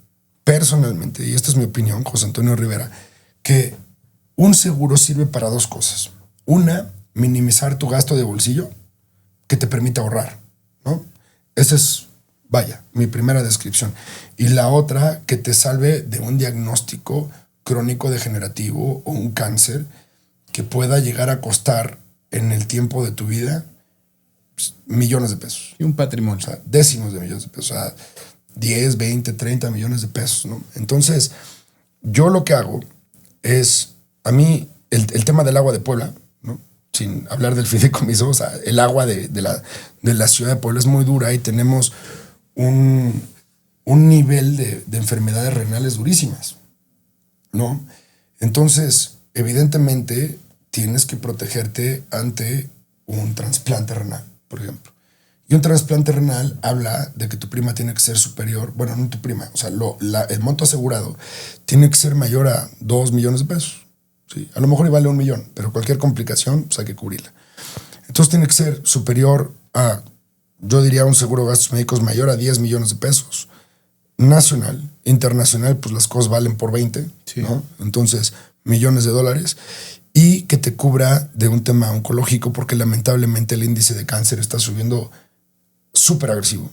personalmente, y esta es mi opinión, José Antonio Rivera, que un seguro sirve para 2 cosas. Una, minimizar tu gasto de bolsillo, que te permite ahorrar, ¿no? Esa es, vaya, mi primera descripción. Y la otra, que te salve de un diagnóstico crónico degenerativo o un cáncer que pueda llegar a costar en el tiempo de tu vida pues, millones de pesos. Y un patrimonio. O sea, décimos de millones de pesos. O sea, 10, 20, 30 millones de pesos, ¿no? Entonces, yo lo que hago es, a mí, el tema del agua de Puebla, ¿no? Sin hablar del fideicomiso, o sea, el agua de la ciudad de Puebla es muy dura y tenemos un nivel de enfermedades renales durísimas, ¿no? Entonces, evidentemente, tienes que protegerte ante un trasplante renal, por ejemplo. Y un trasplante renal habla de que tu prima tiene que ser superior, bueno, no tu prima, o sea, el monto asegurado tiene que ser mayor a 2 millones de pesos. ¿Sí? A lo mejor y vale 1 millón, pero cualquier complicación pues hay que cubrirla. Entonces tiene que ser superior a, yo diría, un seguro de gastos médicos mayor a 10 millones de pesos. Nacional, internacional, pues las cosas valen por 20, sí, ¿no? Entonces, millones de dólares. y que te cubra de un tema oncológico, porque lamentablemente el índice de cáncer está subiendo súper agresivo.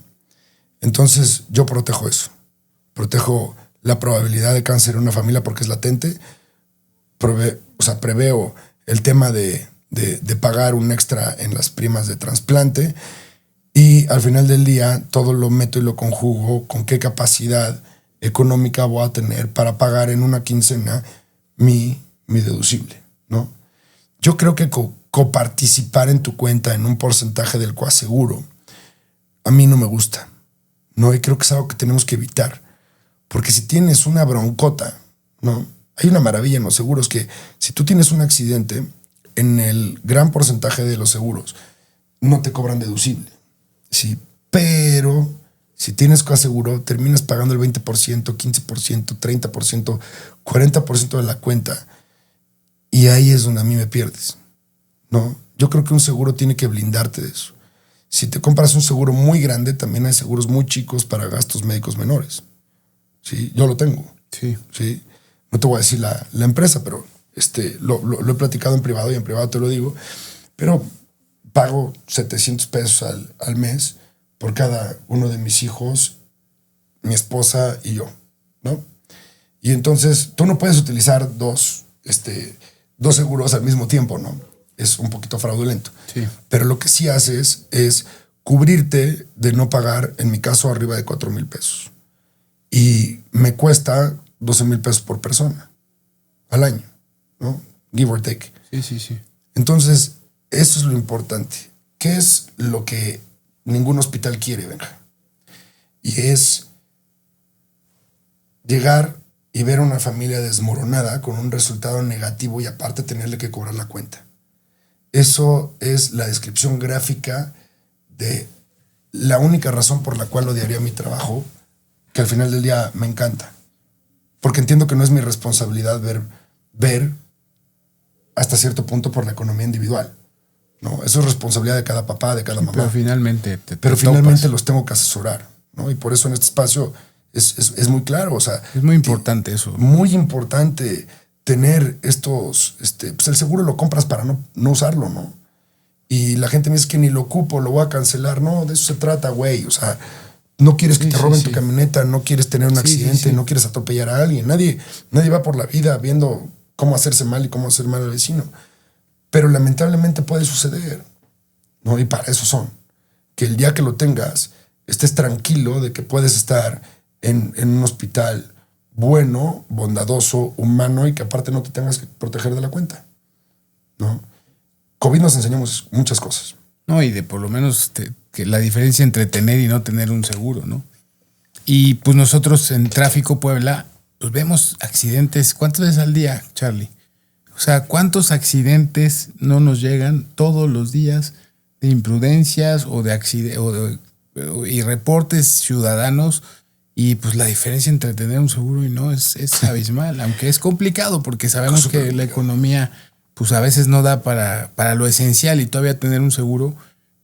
Entonces yo protejo eso. Protejo la probabilidad de cáncer en una familia porque es latente. Preveo el tema de pagar un extra en las primas de trasplante, y al final del día todo lo meto y lo conjugo con qué capacidad económica voy a tener para pagar en una quincena mi deducible, ¿no? Yo creo que coparticipar en tu cuenta en un porcentaje del coaseguro a mí no me gusta, ¿no? Y creo que es algo que tenemos que evitar, porque si tienes una broncota, ¿no? Hay una maravilla en los seguros que si tú tienes un accidente, en el gran porcentaje de los seguros no te cobran deducible, ¿sí? Pero si tienes coaseguro, terminas pagando el 20%, 15%, 30%, 40% de la cuenta. Y ahí es donde a mí me pierdes, ¿no? Yo creo que un seguro tiene que blindarte de eso. Si te compras un seguro muy grande, también hay seguros muy chicos para gastos médicos menores. ¿Sí? Yo lo tengo. Sí. ¿Sí? No te voy a decir la empresa, pero lo he platicado en privado, y en privado te lo digo. Pero pago $700 al mes por cada uno de mis hijos, mi esposa y yo, ¿no? Y entonces tú no puedes utilizar dos seguros al mismo tiempo, ¿no? Es un poquito fraudulento. Sí. Pero lo que sí haces es cubrirte de no pagar, en mi caso, arriba de $4,000. Y me cuesta $12,000 por persona al año, ¿no? Give or take. Sí. Entonces, eso es lo importante. ¿Qué es lo que ningún hospital quiere, Benja? Y es llegar y ver a una familia desmoronada con un resultado negativo y aparte tenerle que cobrar la cuenta. Eso es la descripción gráfica de la única razón por la cual odiaría mi trabajo, que al final del día me encanta. Porque entiendo que no es mi responsabilidad ver hasta cierto punto por la economía individual. No, eso es responsabilidad de cada papá, de cada mamá. Pero finalmente finalmente los tengo que asesorar, ¿no? Y por eso en este espacio es muy claro. O sea, es muy importante eso. Muy importante tener estos... pues el seguro lo compras para no usarlo, ¿no? Y la gente me dice que ni lo ocupo, lo voy a cancelar. No, de eso se trata, güey. O sea, no quieres que te roben tu camioneta, no quieres tener un accidente, no quieres atropellar a alguien. Nadie va por la vida viendo cómo hacerse mal y cómo hacer mal al vecino. Pero lamentablemente puede suceder, ¿no? Y para eso son. Que el día que lo tengas, estés tranquilo de que puedes estar en un hospital bueno, bondadoso, humano, y que aparte no te tengas que proteger de la cuenta, ¿no? COVID nos enseñó muchas cosas. No, y de por lo menos que la diferencia entre tener y no tener un seguro, ¿no? Y pues nosotros en Tráfico Puebla, pues vemos accidentes. ¿Cuántas veces al día, Charlie? O sea, ¿cuántos accidentes no nos llegan todos los días de imprudencias o de accidentes y reportes ciudadanos? Y pues la diferencia entre tener un seguro y no es abismal, aunque es complicado porque sabemos que la economía pues a veces no da para lo esencial y todavía tener un seguro,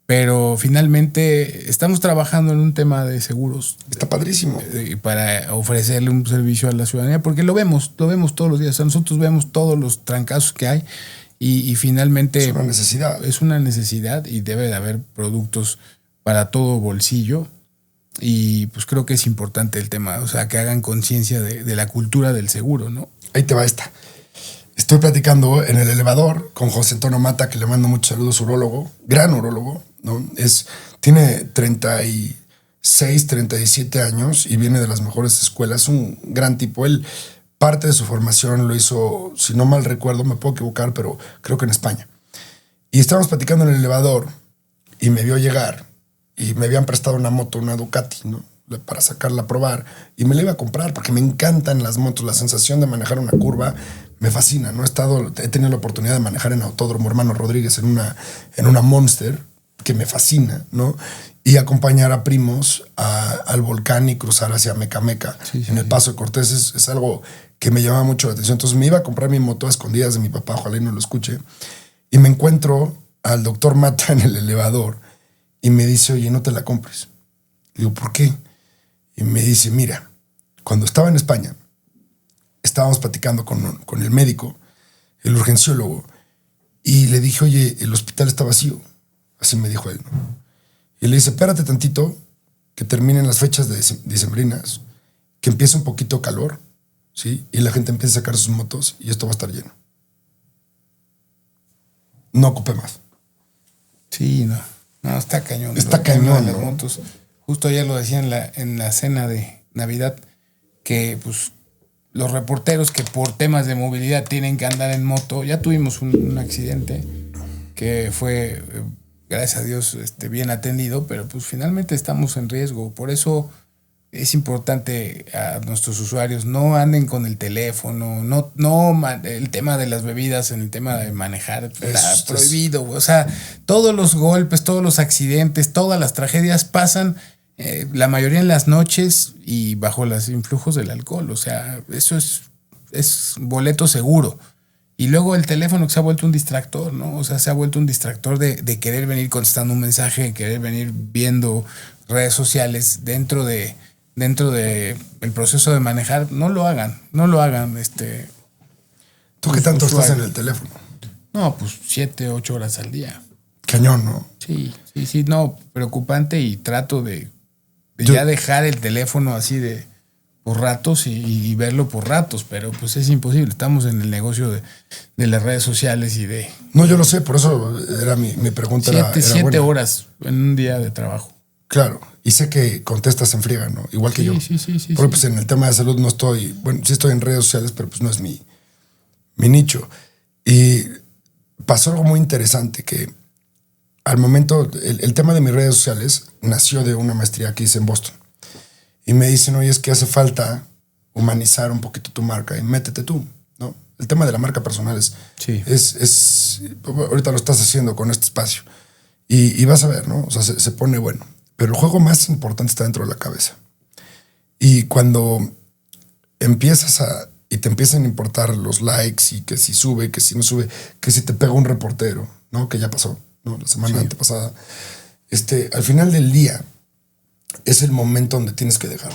pero finalmente estamos trabajando en un tema de seguros. Está padrísimo. Para ofrecerle un servicio a la ciudadanía, porque lo vemos todos los días. O sea, nosotros vemos todos los trancazos que hay y finalmente... Es una necesidad. Es una necesidad y debe de haber productos para todo bolsillo. Y pues creo que es importante el tema, o sea, que hagan conciencia de la cultura del seguro, ¿no? Ahí te va esta. Estoy platicando en el elevador con José Antonio Mata, que le mando muchos saludos, urólogo, gran urólogo, ¿no? Tiene 36, 37 años y viene de las mejores escuelas, un gran tipo. Él, parte de su formación lo hizo, si no mal recuerdo, me puedo equivocar, pero creo que en España. Y estábamos platicando en el elevador y me vio llegar y me habían prestado una moto, una Ducati, ¿no? Para sacarla a probar, y me la iba a comprar porque me encantan las motos. La sensación de manejar una curva me fascina, ¿no? He tenido la oportunidad de manejar en Autódromo Hermano Rodríguez en una Monster, que me fascina, ¿no? Y acompañar a primos al volcán y cruzar hacia Mecameca en el Paso de Cortés es algo que me llama mucho la atención. Entonces me iba a comprar mi moto a escondidas de mi papá, ojalá y no lo escuche, y me encuentro al doctor Mata en el elevador y me dice, oye, no te la compres. Digo, ¿por qué? Y me dice, mira, cuando estaba en España, estábamos platicando con el médico, el urgenciólogo, Y le dije, oye, el hospital está vacío. Así me dijo él, ¿no? Y le dice, espérate tantito, que terminen las fechas decembrinas, que empiece un poquito calor, ¿sí? Y la gente empieza a sacar sus motos y esto va a estar lleno. No ocupé más. Sí, no, está cañón. Está cañón, las ¿no? motos. Justo ayer lo decía en la cena de Navidad, que pues los reporteros que por temas de movilidad tienen que andar en moto, ya tuvimos un accidente que fue, gracias a Dios, bien atendido, pero pues finalmente estamos en riesgo. Por eso es importante a nuestros usuarios no anden con el teléfono, el tema de las bebidas, en el tema de manejar está prohibido. O sea, todos los golpes, todos los accidentes, todas las tragedias pasan, la mayoría en las noches y bajo los influjos del alcohol. O sea, eso es boleto seguro. Y luego el teléfono que se ha vuelto un distractor, ¿no? O sea, se ha vuelto un distractor de querer venir contestando un mensaje, de querer venir viendo redes sociales dentro de el proceso de manejar. No lo hagan. ¿Tú qué tanto estás en el teléfono? No, pues 7, 8 horas al día. Cañón, ¿no? Sí, no, preocupante, y trato de ya dejar el teléfono así de por ratos y verlo por ratos, pero pues es imposible. Estamos en el negocio de las redes sociales y de... No, yo lo sé, por eso era mi pregunta. 7 horas en un día de trabajo. Claro, y sé que contestas en friega, ¿no? Igual que yo. Sí. Porque pues en el tema de salud no estoy, bueno, sí estoy en redes sociales, pero pues no es mi nicho. Y pasó algo muy interesante, que al momento, el tema de mis redes sociales nació de una maestría que hice en Boston. Y me dicen, oye, es que hace falta humanizar un poquito tu marca y métete tú, ¿no? El tema de la marca personal es ahorita lo estás haciendo con este espacio. Y vas a ver, ¿no? O sea, se pone bueno. Pero el juego más importante está dentro de la cabeza. Y cuando empiezas y te empiezan a importar los likes y que si sube, que si no sube, que si te pega un reportero, ¿no? Que ya pasó, ¿no? La semana antepasada. Al final del día es el momento donde tienes que dejar,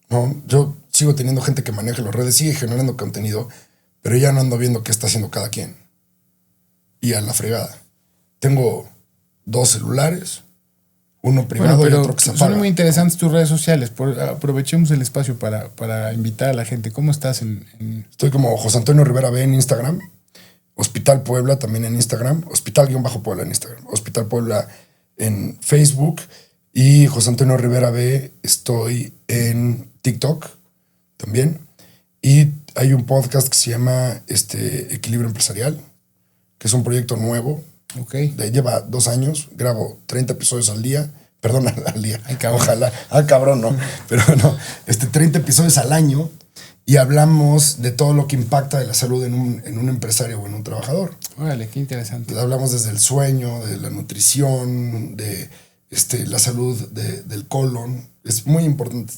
¿no? Yo sigo teniendo gente que maneja las redes, sigue generando contenido, pero ya no ando viendo qué está haciendo cada quien. Y a la fregada. Tengo 2 celulares, uno privado y otro que se apaga. Son muy interesantes tus redes sociales. Aprovechemos el espacio para invitar a la gente. ¿Cómo estás Estoy como José Antonio Rivera B en Instagram, Hospital Puebla también en Instagram, Hospital-Puebla en Instagram, Hospital Puebla en Facebook, y José Antonio Rivera B estoy en TikTok también. Y hay un podcast que se llama Equilibrio Empresarial, que es un proyecto nuevo. Okay. Lleva 2 años, grabo 30 episodios al día. Perdón, al día. Ay, cabrón. Ojalá. Cabrón, no. Pero no, 30 episodios al año, y hablamos de todo lo que impacta de la salud en un empresario o en un trabajador. Órale, qué interesante. Hablamos desde el sueño, de la nutrición, de la salud del colon. Es muy importante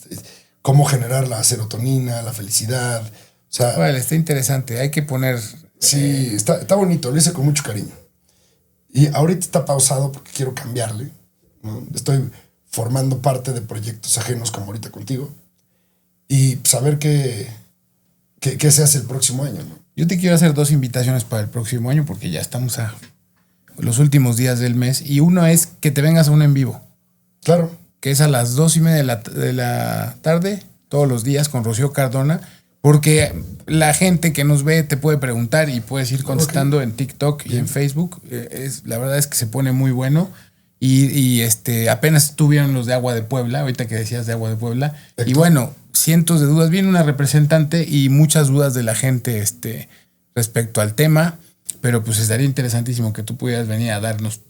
cómo generar la serotonina, la felicidad. O sea, órale, está interesante. Hay que poner... Sí, está bonito. Lo hice con mucho cariño. Y ahorita está pausado porque quiero cambiarle, ¿no? Estoy formando parte de proyectos ajenos como ahorita contigo, y saber qué se hace el próximo año, ¿no? Yo te quiero hacer 2 invitaciones para el próximo año, porque ya estamos a los últimos días del mes, y uno es que te vengas a un en vivo. Claro. Que es a las 2:30 de la tarde, todos los días, con Rocío Cardona. Porque la gente que nos ve te puede preguntar y puedes ir contestando en TikTok y en Facebook. La verdad es que se pone muy bueno. Y apenas estuvieron los de Agua de Puebla, ahorita que decías de Agua de Puebla. Héctor. Y bueno, cientos de dudas. Viene una representante y muchas dudas de la gente respecto al tema. Pero pues estaría interesantísimo que tú pudieras venir a darnos,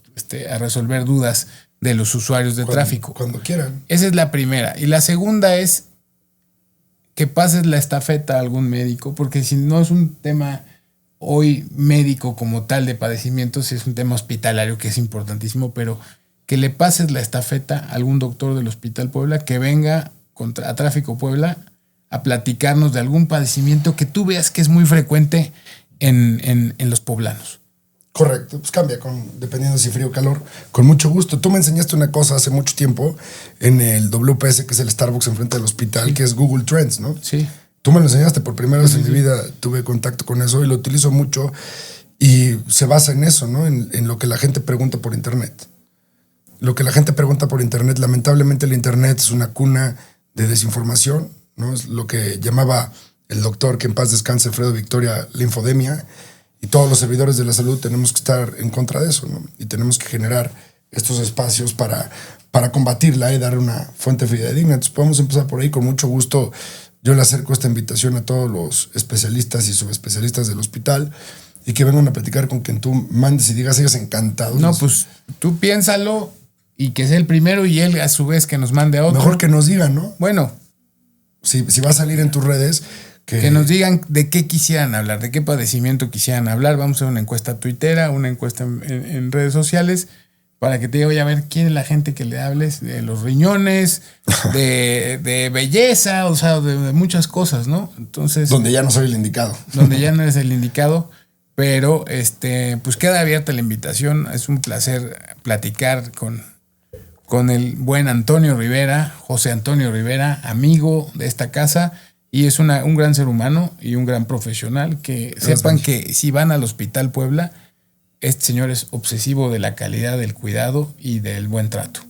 a resolver dudas de los usuarios de tráfico. Cuando quieran. Esa es la primera. Y la segunda es que pases la estafeta a algún médico, porque si no es un tema hoy médico como tal de padecimientos, es un tema hospitalario que es importantísimo, pero que le pases la estafeta a algún doctor del Hospital Puebla que venga a Tráfico Puebla a platicarnos de algún padecimiento que tú veas que es muy frecuente en los poblanos. Correcto, pues cambia dependiendo si frío o calor. Con mucho gusto. Tú me enseñaste una cosa hace mucho tiempo en el WPS, que es el Starbucks enfrente del hospital, que es Google Trends, ¿no? Sí. Tú me lo enseñaste por primera vez en mi vida, tuve contacto con eso y lo utilizo mucho. Y se basa en eso, ¿no? En lo que la gente pregunta por internet. Lo que la gente pregunta por internet, lamentablemente el internet es una cuna de desinformación, ¿no? Es lo que llamaba el doctor, que en paz descanse, Fredo Victoria, la infodemia. Y todos los servidores de la salud tenemos que estar en contra de eso, ¿no? Y tenemos que generar estos espacios para combatirla y dar una fuente fidedigna. Entonces podemos empezar por ahí. Con mucho gusto yo le acerco esta invitación a todos los especialistas y subespecialistas del hospital y que vengan a platicar con quien tú mandes y digas, ellos encantados. No, pues tú piénsalo y que sea el primero y él a su vez que nos mande a otro. Mejor que nos digan, ¿no? Bueno. Si va a salir en tus redes... Que nos digan de qué quisieran hablar, de qué padecimiento quisieran hablar. Vamos a hacer una encuesta tuitera, una encuesta en redes sociales, para que te diga, oye, a ver, ¿quién es la gente que le hables? De los riñones, de belleza, o sea, de muchas cosas, ¿no? Entonces... Donde ya no soy el indicado. Donde ya no eres el indicado, pero pues queda abierta la invitación. Es un placer platicar con el buen Antonio Rivera, José Antonio Rivera, amigo de esta casa. Y es un gran ser humano y un gran profesional. Que sepan que si van al Hospital Puebla, este señor es obsesivo de la calidad del cuidado y del buen trato.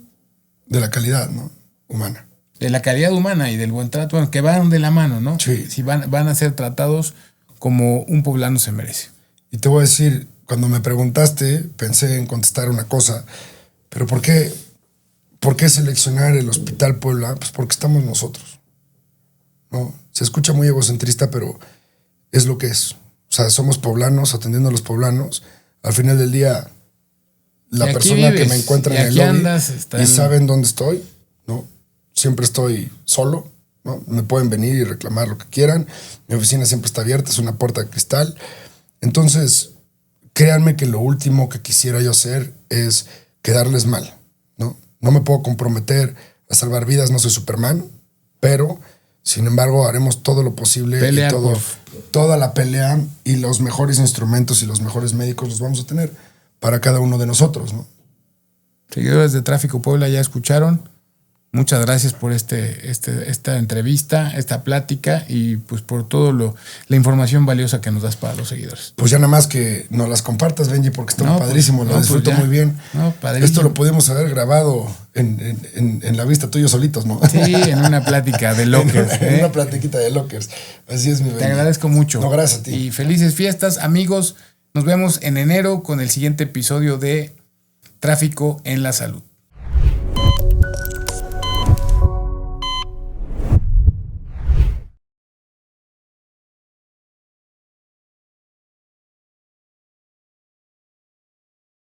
De la calidad, ¿no? Humana. De la calidad humana y del buen trato, bueno, que van de la mano, ¿no? Sí. Si van a ser tratados como un poblano se merece. Y te voy a decir, cuando me preguntaste, pensé en contestar una cosa. ¿Pero por qué seleccionar el Hospital Puebla? Pues porque estamos nosotros, ¿no? Se escucha muy egocentrista, pero es lo que es. O sea, somos poblanos atendiendo a los poblanos. Al final del día, la persona que me encuentra en el lobby y saben dónde estoy, ¿no? Siempre estoy solo, ¿no? Me pueden venir y reclamar lo que quieran. Mi oficina siempre está abierta, es una puerta de cristal. Entonces, créanme que lo último que quisiera yo hacer es quedarles mal, ¿no? No me puedo comprometer a salvar vidas, no soy Superman, pero... Sin embargo, haremos todo lo posible y toda la pelea y los mejores instrumentos y los mejores médicos los vamos a tener para cada uno de nosotros, ¿no? Seguidores de Tráfico Puebla, ya escucharon. Muchas gracias por esta entrevista, esta plática y pues por todo la información valiosa que nos das para los seguidores. Pues ya nada más que nos las compartas, Benji, porque está padrísimo, lo disfruto muy bien. Esto lo pudimos haber grabado en la vista tuyos solitos, ¿no? Sí, en una plática de Lockers. En una platiquita de Lockers. Así es, mi Benji. Te agradezco mucho. No, gracias a ti. Y felices fiestas, amigos. Nos vemos en enero con el siguiente episodio de Tráfico en la Salud.